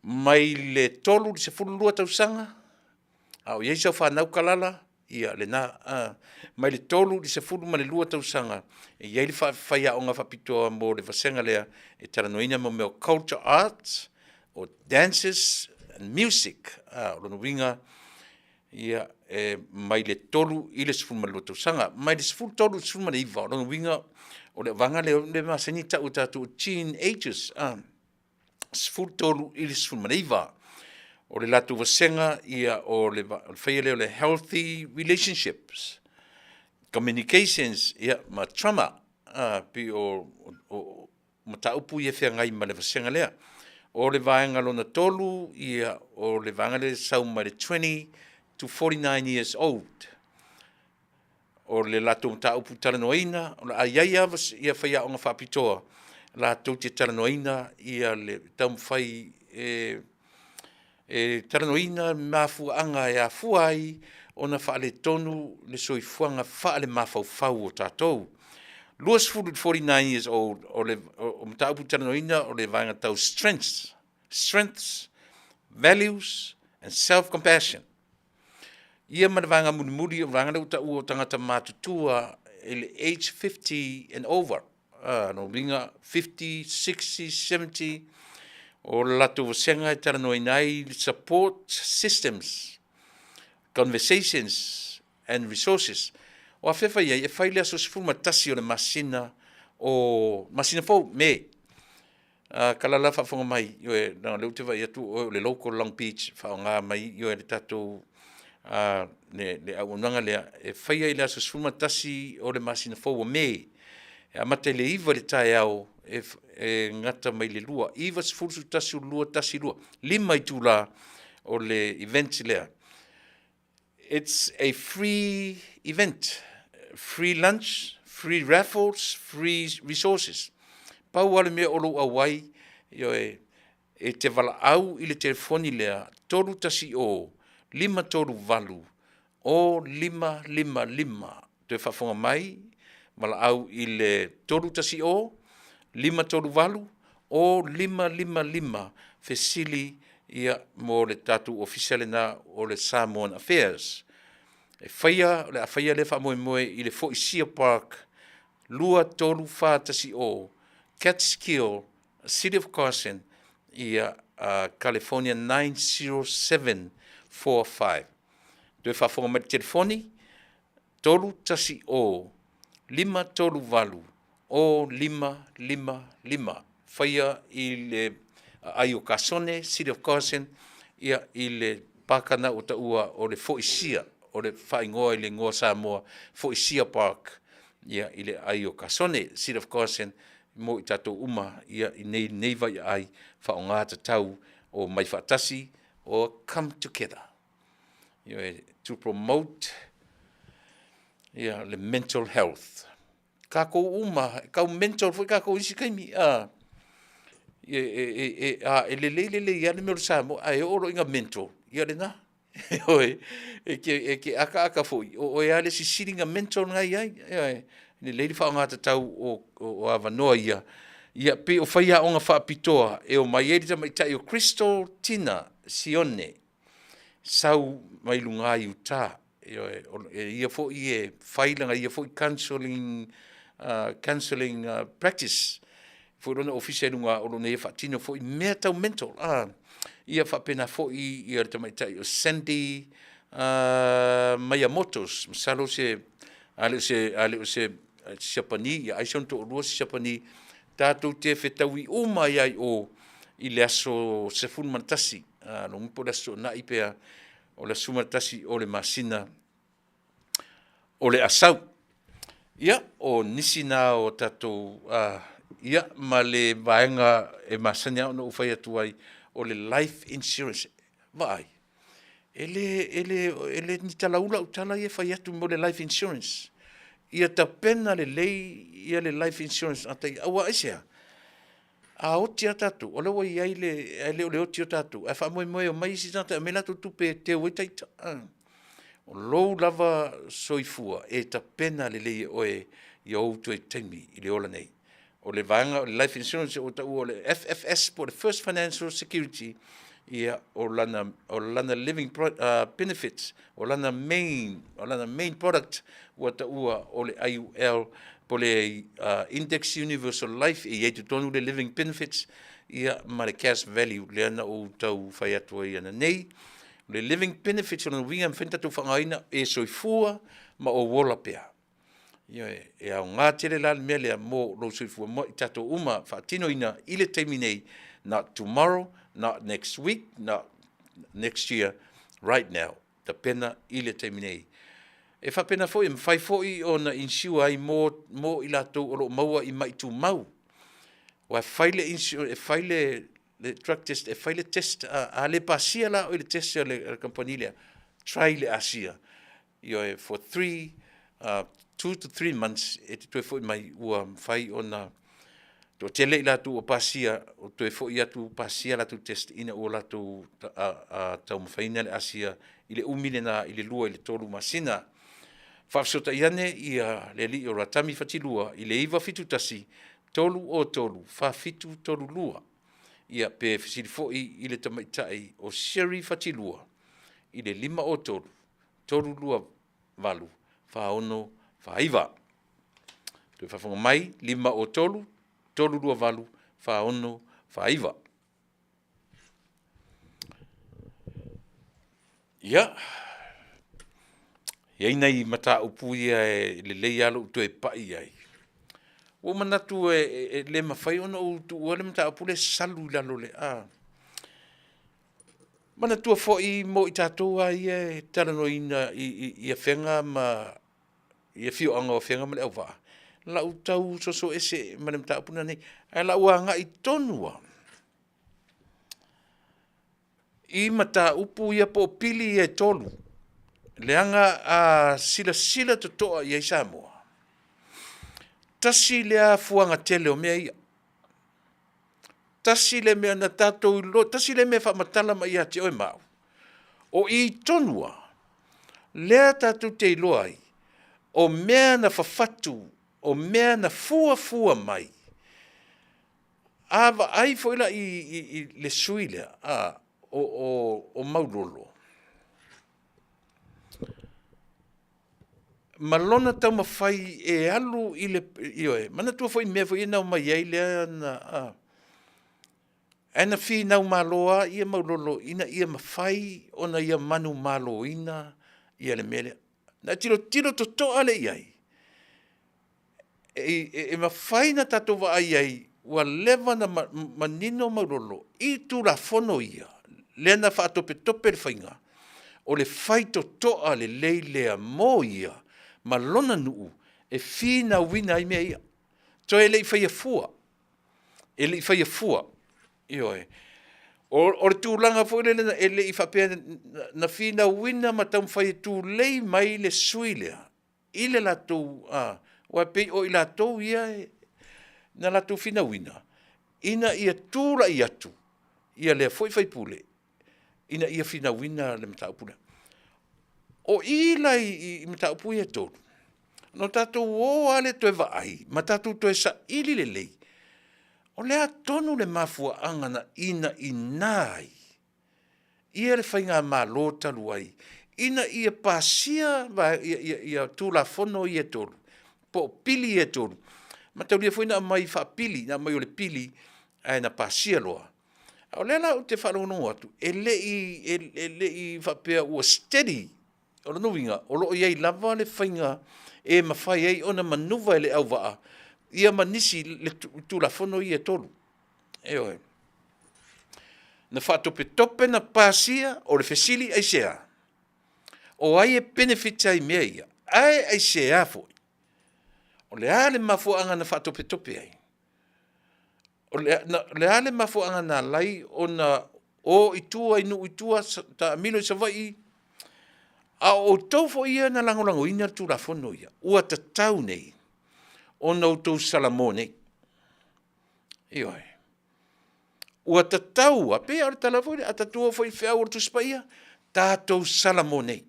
S2: Mai le tolu di se fululua tausanga, au iei sau whanau kalala, ia le nā, mai le tolu di se fulu ma le lua tausanga, e iei le whaia o ngā whapitoa mo le vasenga lea, e Talanoaina mo meo culture arts, o dances and music, o lono winga, ia mai le tolu i le sifulu ma le lua tausanga, mai le sifulu tolu sifulu ma le iwa, o lono winga, o le vanga le masani ta utatu teenagers, sifulu tolu i le sifulu ma le iwa, o le latu vasenga ia o le whaia leo le healthy relationships, communications, ia ma trauma, pi o mataupu ia whea ngai ma le vasenga lea. O le vaenga lona tolu ia o le vanga le sau ma le 20 to 49 years old. O le latu mataupu Talanoaina, o le aiaia ia whaia o ngā whapitoa, latu te Talanoaina ia le taumwhai Talanoaina mafuanga e a fuai ona whaale tonu le soifuanga whaale mafau o tātou. Luas fulu 49 years old o mataupu Talanoaina o le vanga tau strengths, values and self-compassion. Ia mana vanga munimuri o vanga le utau o tangata matutua ele age 50 and over. No vinga 50, 60, 70 o latu vasenga e Talanoaina support systems, conversations and resources. O a whewha ia, e whaile aso sifu matasi o le masina fau, me. Kalala whaafonga mai, yo e, leu te vai atu o le local Long Beach, whaonga mai, yo e le tatou, le au nanga lea, e whaia i le aso sifu matasi o le masina fau o me. E amate le iwa le tae au, e ngata mai le lua. Iwa sifu tasi o lua, tasi lua. Lima i tūla o le event lea. It's a free event. Free lunch, free raffles, free resources. Pau ale mea olo awai, yo e te wala au i le telefoni lea, toru tasi o, 5 toru valu, o 555. Te whafonga mai, wala au i le toru tasi o, 5 toru valu, o 555, fesili ia mo le tatu officiale na o le Samoan Affairs. E whaia le whamoe i le Foisia Park, lua tolu whātasi o, Catskill, City of Carson, ia California 90745. Doi whafonga mai telefoni, tolu tasi o, 5 tolu valu, o 555. Whaia i le Ayo Kasone, City of Carson, ia i le pakana o taua o le Foisia, o le whaingoa i le ngoa Samoa, Foisia Park, ia i le Ayo Kasone, City of Carson, mo i tatou uma, ia i nei vai ai, whaonga tau o mai whaatasi, o come together. To promote the mental health. Kako uma, kau mental, foi kako isi kaimi, le ia le mero Samoa, e oro inga mental, ia le na, ke aka foi, o e ale sisiringa mental ngai ai, le leili whaongata tau o awanoa ia pe o whaia o ngā whaapitoa, e o mai erita mai tai o Crystal Tina Sione, sau mai lunga i uta, ia fo i failanga ia fo counseling practice fo rona official nga o nei fatino fo i mental ia fa pena fo i ia tamaita o Sandy Miyamoto's salo se Japani ia aison to ro Japani tatu te fetawi uma ia o i le aso se fun mantasi no mpo da so na ipea o le sumatasi o le masina o le asau ia o nisi na o tatou ia ma le vaenga e masanya no ufai atuai o le life insurance vai ele ni talaula utala ia fai atu mo le life insurance ia tapena le lei ia le life insurance atai awa isia a oti atatu o le wai ai le oti atatu e fa mo o mai si tata me la tupe te wetaita o lo lava soifua e tapena le lei oe yo to temi i le ola nei o le vanga life insurance o ta o le FFS for the first financial security ia o lana living benefits o lana main product o ta o le IUL po le index universal life e tu tonu le living benefits ia ma le cash value le ana o tau fai atu ia na nei le living benefits o na winga fenta tu whangaina e soifua ma o wola pea ia e au ngā tere la mele mo lo soifua mo i tato uma whaatino ina i le taimi nei not tomorrow, not next week, not next year, right now ta pena i le taimi nei e fa pena foi fai foi ona insure ai mo i lato o maua i mai tu mau wa faile insure e faile le drug test e faile test a le pasia la o le test le compagnia try le asia io for 2 to 3 months e te foi mai ua fai ona to tele i lato o pasia o te foi ia tu pasia la tu test ina o lato tau mawhaina le asia i le umile na i le lua i le tolu masina Faafetai iane ia le li o ratami fatilua i le iwa fitu tasi tolu o tolu fafitu tolu lua ia pe fisili foi i le tamaitai o seri fatilua i le 5 o tolu lua valu faono faiva te fafonga mai 5 o tolu lua valu faono faiva ia Ia nei mata upu ia le lei alo to e pai ai. O manatu le mafai ona o tu ole mata upu le salu lalo le a. Manatu fo I mo I tatou ai e Talanoaina I fenga ma ia fio anga fenga ma le ova. La utau so ese ma le mata upu nei. Ai la uanga I tonua. I mata upu ia po pili e tolu. Leanga a sila to toa I Samoa. Tasi lea fuanga tele o mea ia. Tasi le mea na tatou lo, tasi le mea whamatala ma ia te oe mau. O I tonua, lea tatou te iloa ai, o mea na whawhatu, o mea na fua mai. Ava ai foila I le suilea, o maulolo. Malona tau mawhai e alu I le ioe. Mana tua foi mea foi nau mai ai lea na ana fi nau maloa ia maulolo ina ia mawhai ona ia manu malo ina ia le mele. Na tiro to toa le iai. E mawhai na tato wa ai wa lewa na manino maulolo I tu la fono ia. Lea na whaatope tope le whainga. O le whai to toa le leilea mo ia. Ma lona nuu e fina wina I mea ia. To e lei whaia fua. E lei whaia fua. Ioe. O le tūlanga fo le e lei whapea na fina wina ma tau whaia tū lei mai le suilea. I le latou, wa pei o I latou ia na latou fina wina. Ina ia tūla I atu. Ia lea foi pule. Ina ia fina wina le mta upuna. O ila I mta upu ia tolu. No tatou o ale to e vaai, ma tatou to e sa ili le lei. O lea tonu le mafua angana ina I nai. Ia le whainga malo talu ai. ina ia pasia va ia tulafono ia tolu. Po pili ia tolu. Ma tau lia fuina mai fa pili, na mai o le pili, ai na pasia loa. O lela o te whanongo atu, e lei whapea ua steady, o le nuinga, o loo iei lava le whainga, e mawhai ei ona manuva ele au waa, ia manisi le tulafono ia tolu. E oe. Na whatope tope na pasia, o le fesili ai sea. O ai e benefit ai mea ia, ai sea foi. O le ale mafuanga na whatope tope ai. O le ale mafuanga na lai o itua inu itua ta milo i savai a o tofo ia na langolango ina tu la fono ia. Ua ta tau nei o na utou salamo nei. Ioi. Ua ta tau a pe ar talafoi a tatua foi fea o tu spaia tatou salamo nei.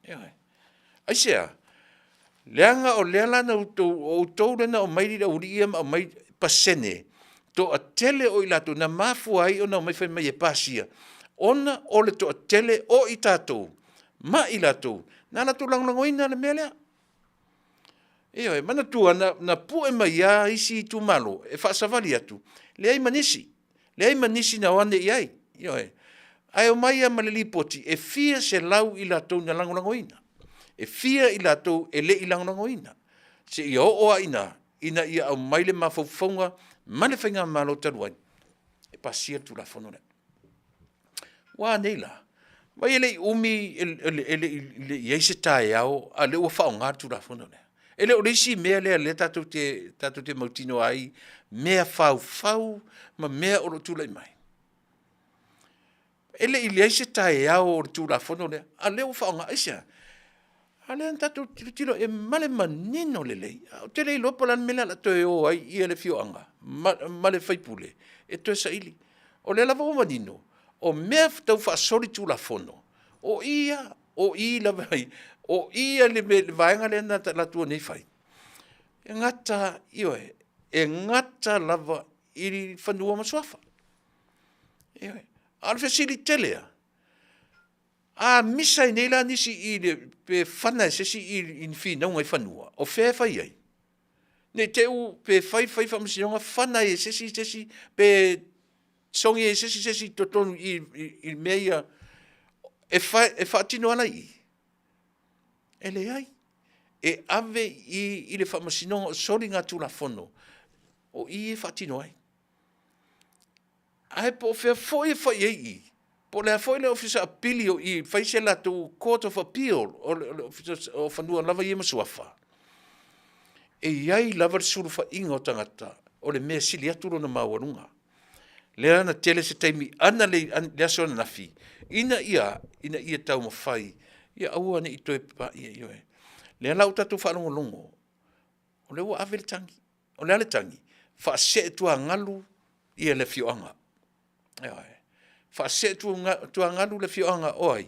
S2: Ioi. Ai sea, leanga o leala na utou lena o mairi da uria o mai pasene. To a tele o ilato na mafu ai ona mai fai mai e pasia. Ona o le to a tele o i tātou. Ma i lato. Na la tu langoina le melea. Eo, mana tua na pu e mai ia isi tu malo. E fa savali atu. Le ai manisi. Le ai manisi na wane i ai. Eo, ai o mai a maleli poti. E fia se lau i lato na langoina. E fia i lato e le i langoina. Se i o a ina ia au mai le mafaufonga mane whainga malo taruai. E pasia tu la fonore. Wa neila. Mai ele umi ele yeise tae au a le ua whaonga tu la fonore. Ele o reisi mea le tatu te mautino ai mea fau ma mea oro tula i mai. Ele yeise tae au o tu la fonore a le ua whaonga aisia. Ale an tatu tilo e male manino lelei. O te lei lopo lan mele la toe o ai ia le fioanga. Male faipule. E toe sa ili. O le lava o manino. O mea tau whaasori tu la fono. O ia la vai. O ia le vaenga le na la tua nei fai. E ngata ioe. E ngata lava ili whanua masuafa. Ioe. Alfe sili telea. A misa nei la nisi i le pe whana sesi i whina ungai whanua. O whea whai ai. Ne te u pe whai whamasinonga whana sesi pe songi sesi totonu i mea e whaatino ana i. E le ai. E ave i le whamasinonga o sori ngā tula whono. O i e whaatino ai. Ai po whea whoi whai ai i. Po le foi le ofisa apilio i faise la tu court of appeal o fanua lava i masuafa. E iai lava suru fa ingo tangata o le mea sili aturo na mawarunga. Le ana tele se taimi ana le aso na nafi. Ina ia tau mawhai. Ia aua ne i toe pa ia ioe. Le ana lau tatu whanongo longo. O le ua ave le tangi. O le ale tangi. Fa se tua ngalu ia le fioanga. Ioe. Fa se tu ngalu le fioanga oi.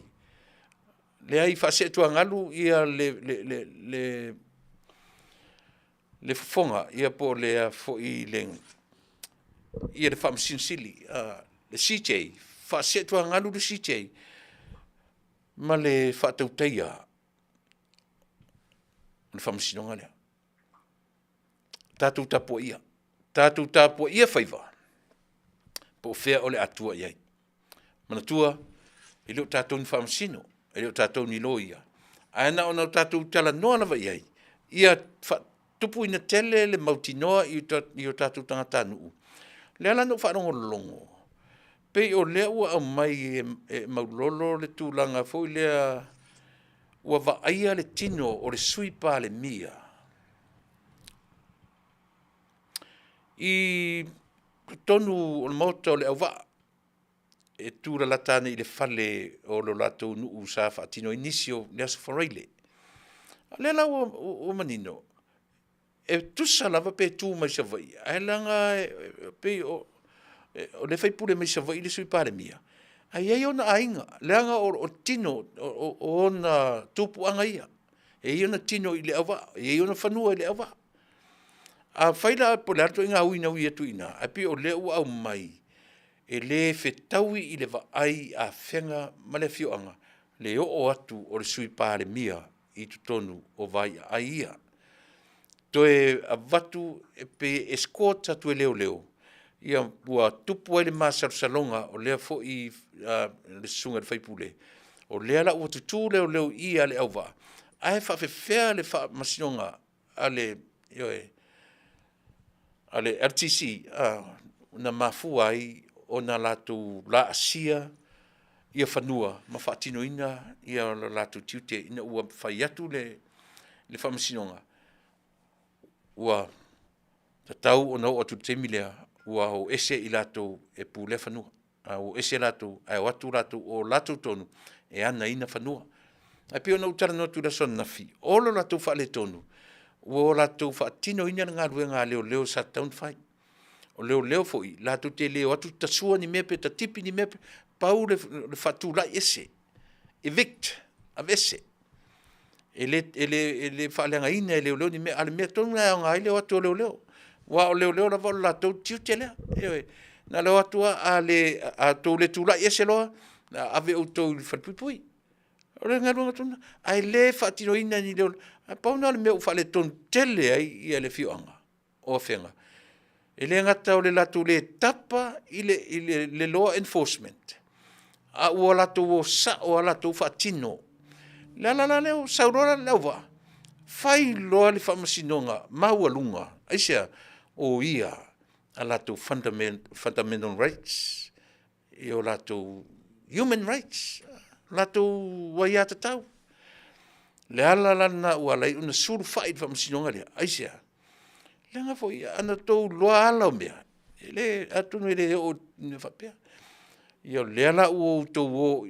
S2: Le ai fa se tu ngalu ia le fonga ia po le fo i le ia le fam sinsili le CJ fa se tu ngalu le CJ ma le fa tauteia le fam sinonga le tatu tapo ia faiva po fea ole atua iai. Mana tua, i leo tātou ni whamasino, i leo tātou ni loia. Aina ona tātou talanoa lawa iai. Ia tupu ina tele le mautinoa i o tātou tangata nuu. Lea lano whanongo longo. Pei o lea ua au mai e maulolo le tūlanga fo i lea ua waaia le tino o le suipa le mia. I tonu o le mauta o le au waa. E tūra latane i le fale o lo lato nuu sa whaatino i Nisi o Neaso Whareile. Le la o manino. E tusa lava pe tū mai sa vai. Ai langa pe o le whaipure mai sa vai le sui pare mia. Ai ei ona ainga. Leanga o tino o na tupu anga ia. E ona tino i le awa. E ona whanua i le awa. A whaila po le ato inga uina ui atu ina. Ai pe o le ua au mai. E le fetaui i le vaai a whenga ma le fioanga. le o atu o le sui pāle mia I tu tonu o vai a ia. Toe a vatu e pe eskota tu e leo. Ia ua tupu ele masalsalonga o lea fo I le sunga le faipule. O lea la ua tutu leo ia le auwa. Ae whawhewhea le masinonga ale RTC na mafua ai o na latu la asia ia whanua ma whaatinoina ia latu tiute ina ua whai atu le whamasinonga. Ua tatau o nau atu temi lea ua o ese I latu e pule whanua. O ese latu, ai watu latu o latu tonu e ana ina whanua. Ai pio na utara no tura son nafi. Olo latu whale tonu. Ua latu whaatinoina ngā ruenga leo sa taun whai. O leo foi, latu te leo atu tasua ni mepe, ta tipi ni mepe, pau le whatula ese. Evict, av ese. Ele whalenga ina leo ni me, ale mea tonu na ngai leo atu leo. Wa o leo la vola latu tiu te lea. Na leo atua a tau le tula ese loa, ave o tau whatpupui. O le ngarunga tuna, ai le whaatino ina ni leo, pau na le mea whale tonu tele ai I le fioanga, o whenga. Ele ngata o le latu le tapa I le law enforcement. A ua latu o sa o latu whaatino. La leo, saurora lewa. Whai loa le whamasinonga, maua lunga. Aisea, o ia, a latu fundamental rights. I o latu human rights. Latu waiata tau. Le ala na ua lai una suru whai whamasinonga lea. Aisea. Lenga foi ana tau loa ala mea. Ele atunu ele o whapea. Ia leala o tau o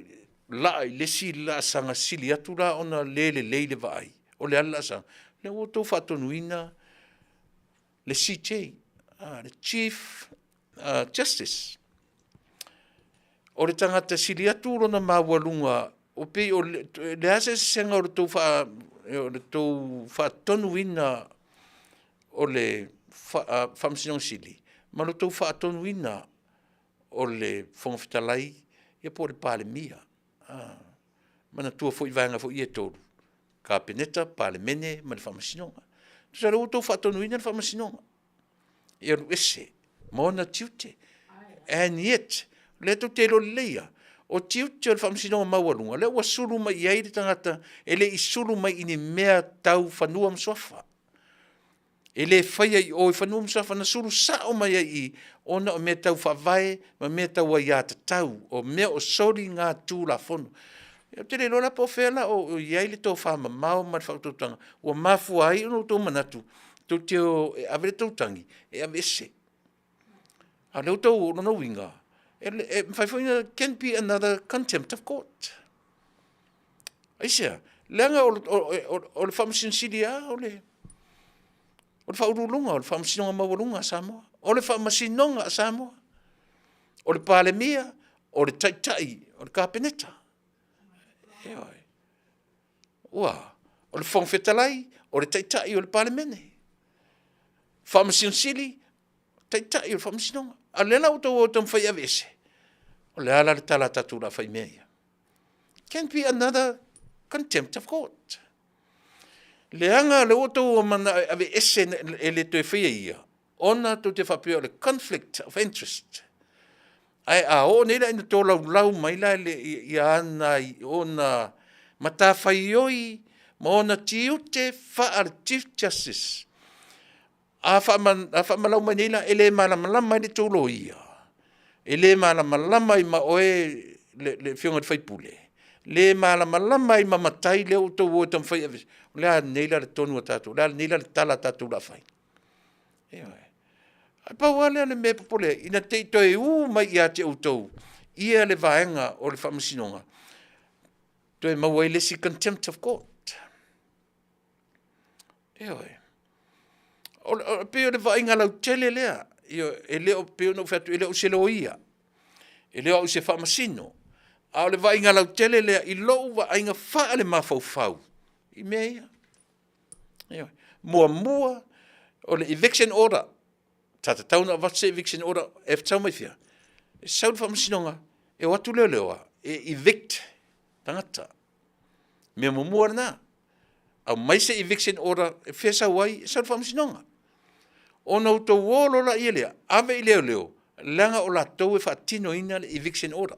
S2: la le si la sanga sili atu la ona leile vai. O le ala sanga. Le o tau whatonuina le CJ, le Chief Justice. O le tangata sili atu rona mawalunga o pe o le ase senga o le tau whatonuina o le whamsinong sili. Ma lo tau whaatonuina o le whongawhitalai ia po le pāle mia. Mana tua fo I vaenga fo ia tōru. Ka peneta, pāle mene, ma le whamasinonga. Tusa lo tau whaatonuina le whamasinonga. Ia ru ese, maona tiute. And yet, le tau te lo leia, o tiute o le whamasinonga maualunga, le ua suru mai iai le tangata, ele I suru mai ini mea tau whanua mswafa. Ele whaia I o I whanua msafa na suru sao mai I ona o mea tau whawai, ma mea tau wa iata tau, o mea o sori ngā tū la whono. Ia te re lola po whela o iai le tō whama mau ma whautotanga, o mafu ai uno tō manatu, tō te o avere tautangi, e avese. A leo tau o nono winga, e mwhaifoina can be another contempt of court. Aisea, leanga o le whamasinsiri o le... O le whaurulunga, o le whamasinonga mawalunga a Samoa. O le whamasinonga a Samoa. O le pālemia, o le taitai, o le kāpeneta. Eoi. Ua, o le whongwhetalai, o le taitai, o le pālemene. Whamasinsili, taitai, o le whamasinonga. A lela o tau o tam whai avese. O le ala le tala tatu la whai mea. Can be another contempt of court. Leanga le oto o mana ave ese ele te whia ia. Ona to te whapea le conflict of interest. Ai o nera ina tō lau mai la le i ana I ona matawhaioi ma ona tiute wha Chief Justice. A whamalau mai nila ele malamalama le tōlo ia. Ele malamalama I ma oe le whionga te whaipule. Le malamalama I mamatai le o tō o tam whai avese. Lea neila le tonu tatu, lea neila le tala tatu la fai. Ai pau ale le me popole, ina te toi mai ia te utou, ia le vaenga o le whamasinonga. Toi mawai le si contempt of court. O peo le vaenga lau tele lea, e leo peo no whatu, e leo se lo ia, e leo se whamasino. A le vaenga lau tele lea, I lou vaenga wha le mawhau. I mea. Mua, o le eviction order. Tata tauna vatse eviction order, e tau mai fia. E sau le whamasinonga, e watu leo, e evict tangata. Mea mamua na. Au mai se eviction order e Fasa wai e sa whamasinonga. Ona uto wolo la ia lea, ave i leo, langa o la tau e whaatino ina le eviction order.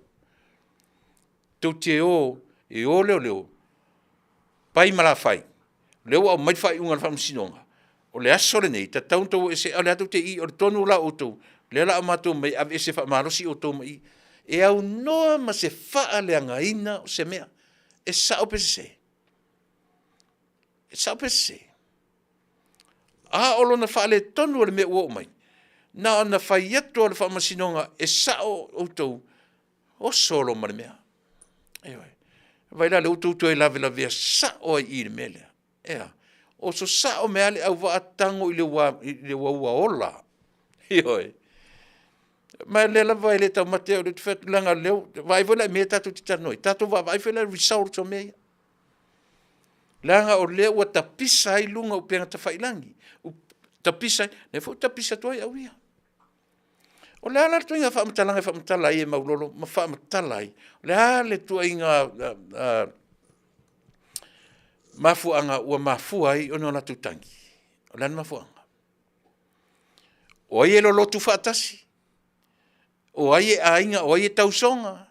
S2: Tau te o, e o leo, pai mala whai. Leo au mai whai unga le whamasinonga. O le aso Lenei, ta tauntau e se, o le atu te I, o le tonu la o tau, le la amato mai, ave e se whaamarosi o tau mai. E au noa ma se wha leanga ina o se mea, e sao pese se. E sao pese se. A olo na whaale tonu le mea ua o mai. Na ana whai atu o le whamasinonga e sao o tau o solo ma le mea. Ewe. Vai la le utu e lawe lawe sao ai I le mea lea. Ea. O so sao mea le au wa atango I le ua ola. Ioi. Mai le la vai le tau mateo le tufetu langa leo. Vai vola mea tatu titanoi. Tatu vai vola result o mea. Langa o leo ua tapisa ai lunga o penga ta whailangi. Tapisa, ne fo tapisa toi au ia. O le ala tuinga whaamatala I e maulolo, ma whaamatala ai. O le ala tuinga mafuanga ua mafua ai ono la tutangi. O le ana mafuanga. O ai e lo lotu whaatasi. O ai e ainga, o ai e tausonga.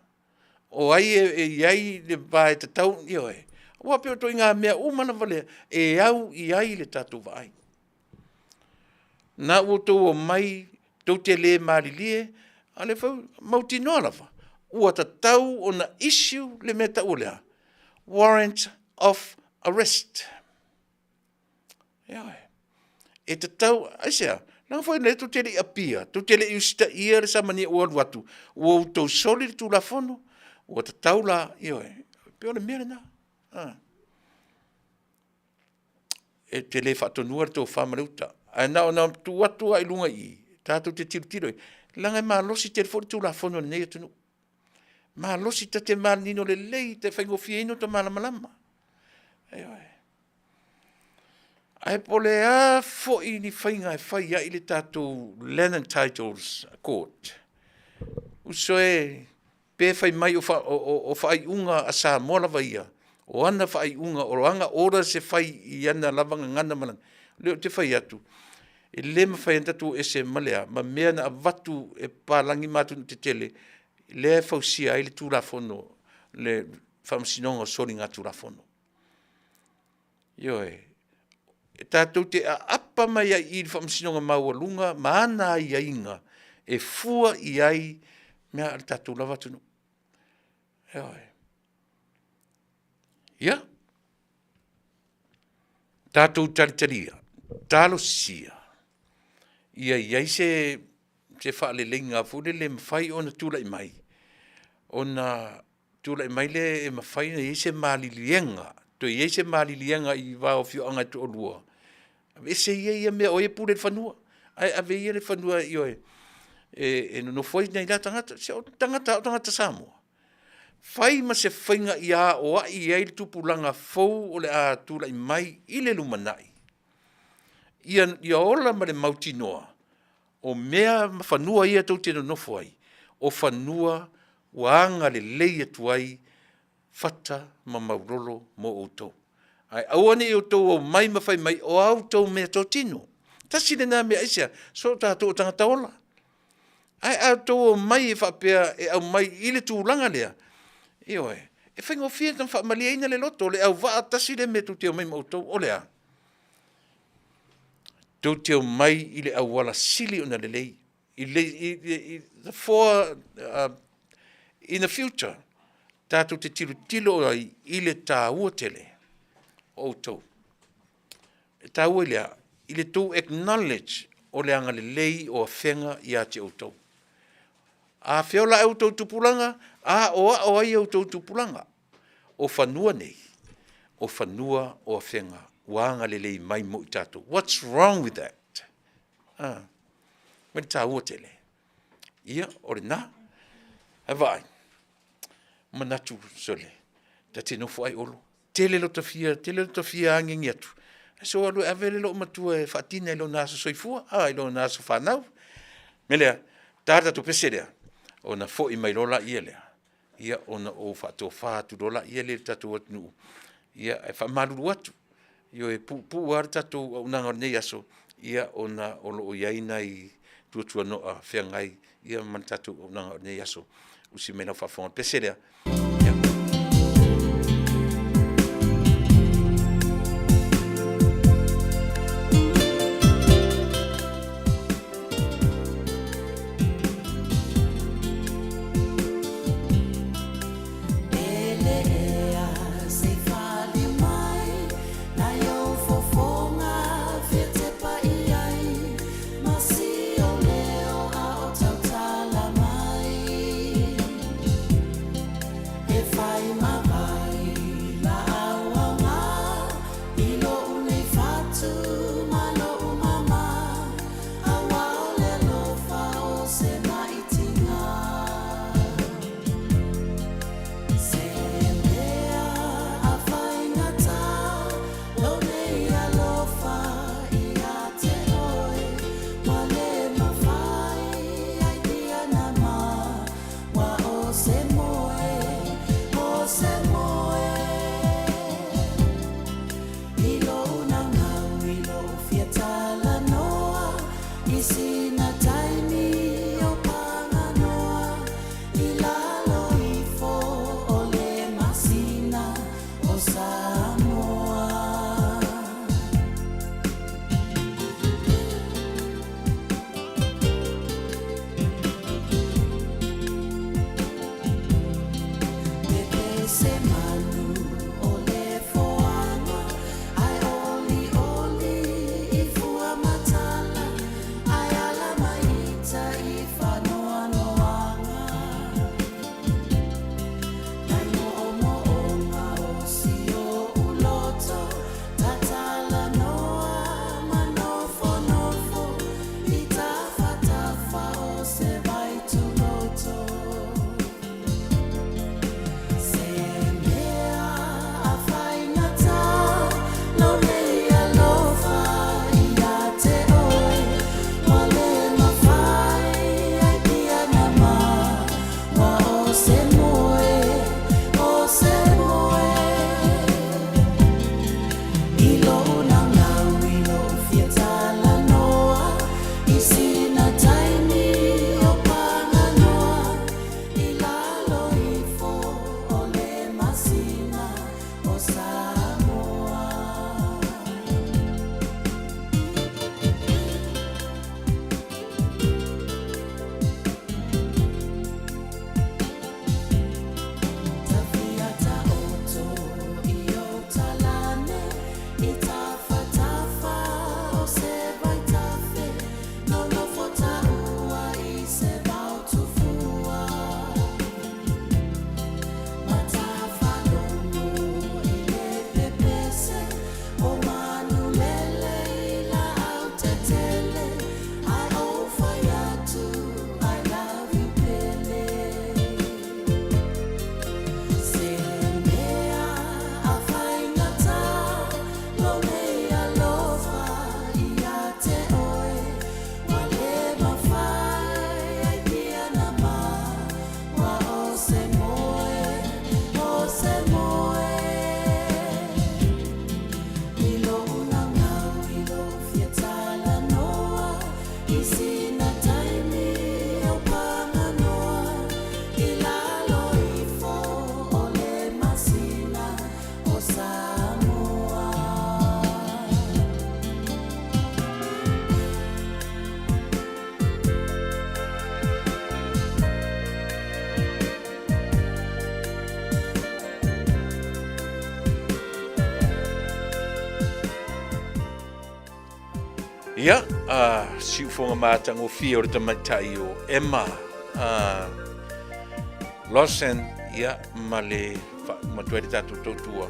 S2: O ai e iai le vae te tau, io e. O apio tuinga mea umana valea, e au I ai le tatu vai. Na uto o mai tau te le marilie, ale fau mauti noa lawa. Ua ta tau o na issue le meta ulea. Warrant of arrest. Eoi. E ta tau, aisea, nang fai le tu te le apia, tu te le usita ia le samani ua watu. Ua uto soli tu la fono, ua ta tau la, eoi. Pio le mele na. E te le whatonua le tō whamareuta. Ai nao na tu watu ai lunga I. Tātou te tiru. Langa mā losi te fori tū la whono nei atunu. Mā losi te mā nino le lei te whaingofi ino ta malamalama. Ai pole a fo I ni whainga e whai a I le tātou Land and Titles Court. Uso e pē whai mai o whai unga a Samoa lava ia. O ana whai unga o anga ora se whai I ana lavanga ngana malang. Leo te whai atu. E le ma whai antatu e se malea, ma mea na avatu e pālangi mātu te tele, le whausia ai le tūrafono, le whamsinonga sori ngā tūrafono. Ioe, e tātou te a apa mai ai I le whamsinonga maua lunga, ma ana ai ainga, e fua I ai mea le tātou lavatunu. Ioe. Ia. Tātou taritaria, talo sia. Ia se whaale lenga fure le mawhai o na tūlai mai. O na tūlai mai le e mawhai na se malilienga. To se malilienga I wao fio anga tu olua. E se ia mea oe pure le whanua. Ai ave ia le whanua I oe. E no foi nei la tangata. Se o tangata Samoa. Whai ma se whainga I a o a I eil tupulanga fau o le a tūlai mai I le lumanai. Ia ola ma le mauti noa. O mea whanua ia tau tēnā nofo ai. O whanua waanga le lei atu ai whata ma maurolo mo outou. Ai auane I outou o mai mawhai mai o outou mea tau tino. Tasi le nā mea aisia, so tātou o tangata ola. Ai outou o mai e whapea e au mai I le tūlanga lea. Ioe, e whaingo fia tan whaamalia ina le loto, le au waa tasi le me tu teo mai mautou, o lea. Tu teo mai I le au wala sili ona le lei. In the future, tātou te tilo ai I le tāua tele, o tau. E tāua lea, I le tau acknowledge o le anga le lei o a whenga I a te o tau. A whiola au tau tupulanga, a o ai au tau tupulanga. O whanua nei, o whanua o a whenga, wāanga le lei mai mo I tātou. What's wrong with that? Mani tā ua tele. Ia, ore nā, hawai. Manatu sole, ta te nofo ai olo. Tele lo tafia angengi atu. So alu avele lo matua e whaatina ilo nāsa soifua, ilo nāsa whanau. Melea, tāta tu peserea. O na fo I mai rola ia lea. ia ona o whaatofa turola ia le tatou atunuu ia e whamaruru atu io e pu ar tatou unanga nei aso ia ona o loo iaina i tuatua noa whiangai ia man tatou unanga nei aso usi mena whafonga peserea ia Ia, siu fonga mātango fia o te maitai o Emma Lawson, ia, ma le matuere tātou tautua.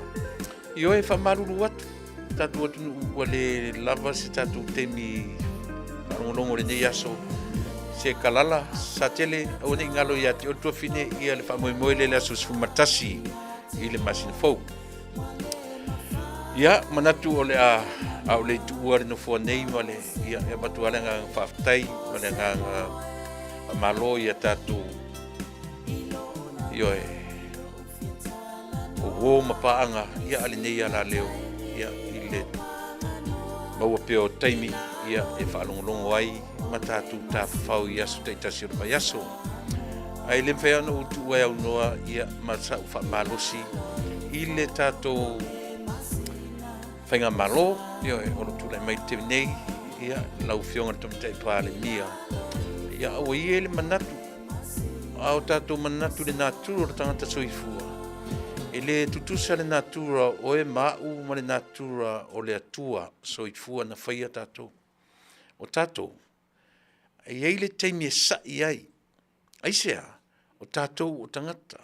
S2: Io e whamaruru atu, tātou atu ua le lava se tātou temi rongonongo le nei aso. Se kalala, sa tele, au nei ngalo ia te otua fine, ia le whamoemoe le aso sifumatasi i le masina fau. Ia, manatu o le au le tuua no fo nei male ia e matuale nga Faafetai male nga malo ia tatu io e o mapaanga ia Lenei ala leo ia I le maua peo taimi ia e whaalongolongo ai matatu tawhau I asu teitasi o pai aso. Ai le mwhea no utu wai au noa ia masau whamalosi I le tātou whainga malo ia e olo tūlai mai te nei ia lau whionga tamtai pāle mia ia awa I le manatu au tātou manatu le nātura tangata soifua e le tutusa le nātura o e mau ma le nātura o le atua soifua na whaia tātou o tātou e ei le teimi e sai ai aisea o tātou o tangata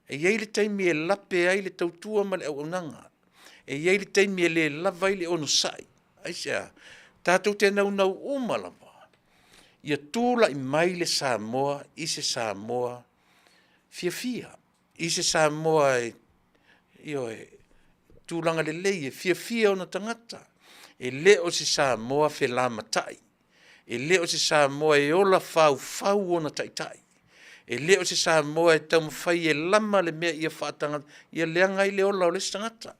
S2: e ei le teimi e lape ai le tautua ma le au nanga e ei le teimi e le lava I le ono sai aisea tātou te nau umalava ia tūla I mai le Samoa I se Samoa fia I se Samoa tūlanga le lei e fia o na tangata e le o se Samoa fe la matai e le o se Samoa e ola fau o na taitai e le o se Samoa e tau mawhai e lama le mea ia whaatanga ia leanga I le ola o le tangata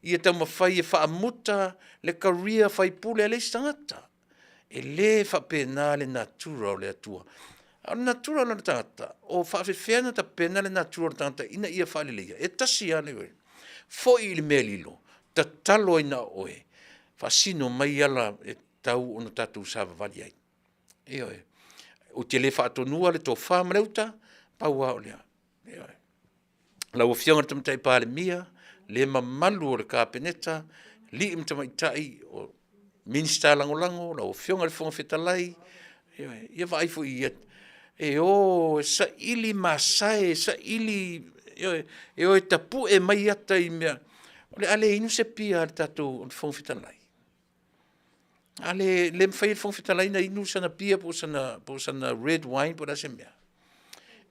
S2: ia tau mawhai e whaamuta le karia whai pule le tangata e le whapena le natura o le atua. O le natura o le tangata, o whaafewhena ta pena le natura o le tangata, ina ia whaalileia, e tasi ale oe. Fo I le mea lilo, ta talo ina oe, whaasino mai ala e tau ono tatu sawa vali ai. E oe, o te le whaatonua le tō whaamreuta, paua o lea. E oe. Lau o whionga tamtai pāle mia, le mamalu o le kāpeneta, li imtamaitai o Minista langolango, la o whionga le Faafetai, ia vaifo I sa ili masai, sa ili, e o tapu e mai ata I mea, o le ale inu se pia le tatou o Faafetai. Ale le mwhai le Faafetai na inu sana pia po sana red wine po da se mea.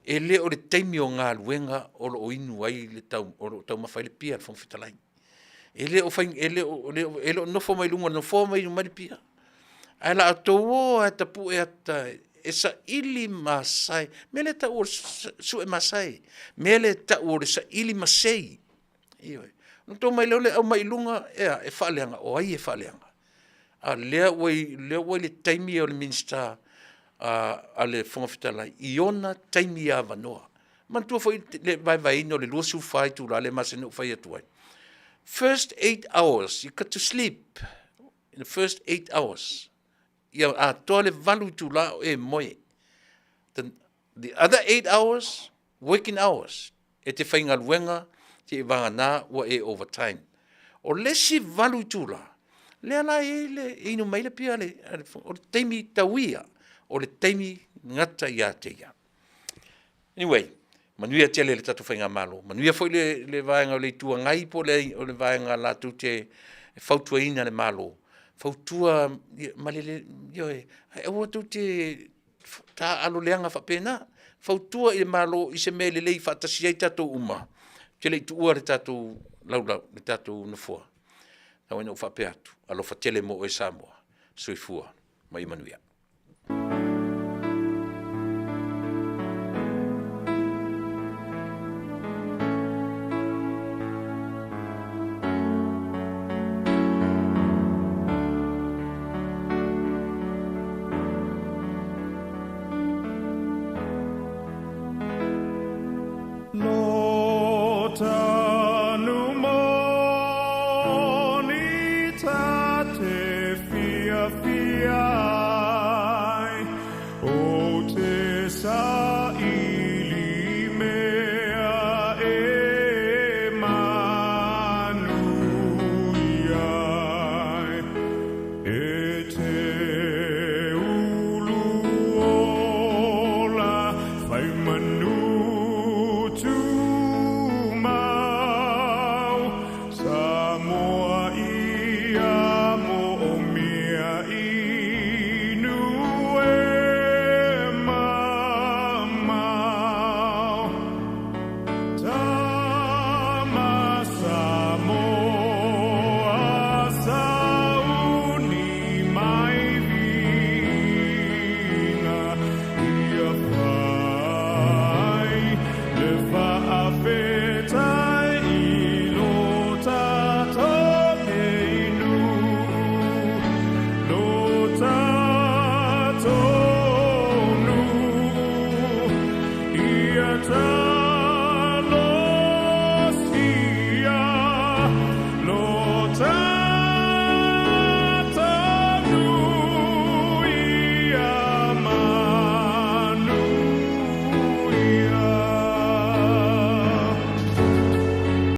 S2: E le o le taimi o ngā luenga o lo inu ai le tau mawhai le pia le Faafetai. Ele o fain ele o no fo mai lunga no fo mai mai pia ala to o ata pu e ata esa ili masai mele ta o su e masai mele ta o sa ili masai io no to mai le o mai lunga e faleanga o ai e faleanga a le le taimi o le minsta a le Faafetai iona taimi ava noa man tu foi le vai no le losu fai tu la le maseno fai atuai. First 8 hours, you got to sleep in the first 8 hours. Ia a tole valu tu la e moe. The other 8 hours, working hours. E te whainga luenga, te wanga nā, wa e overtime. O lesi valu tu la. Le ala le inu maile pia le, o le teimi tawia, o le teimi ngata ia te ia. Anyway, Manuia tele le tatu whainga malo. Manuia foi le vaenga o le tua ngai po le o le vaenga la tu te fautua ina le malo. Fautua malele yo e o tu te ta alo leanga fa pena. Fautua I le malo I se mele le fa tasi ai tatu uma. Tele tu ua le tatu laula le tatu nofua. Na wena o fa pe atu. Alo fa tele mo e Samoa. Soifua mai Manuia.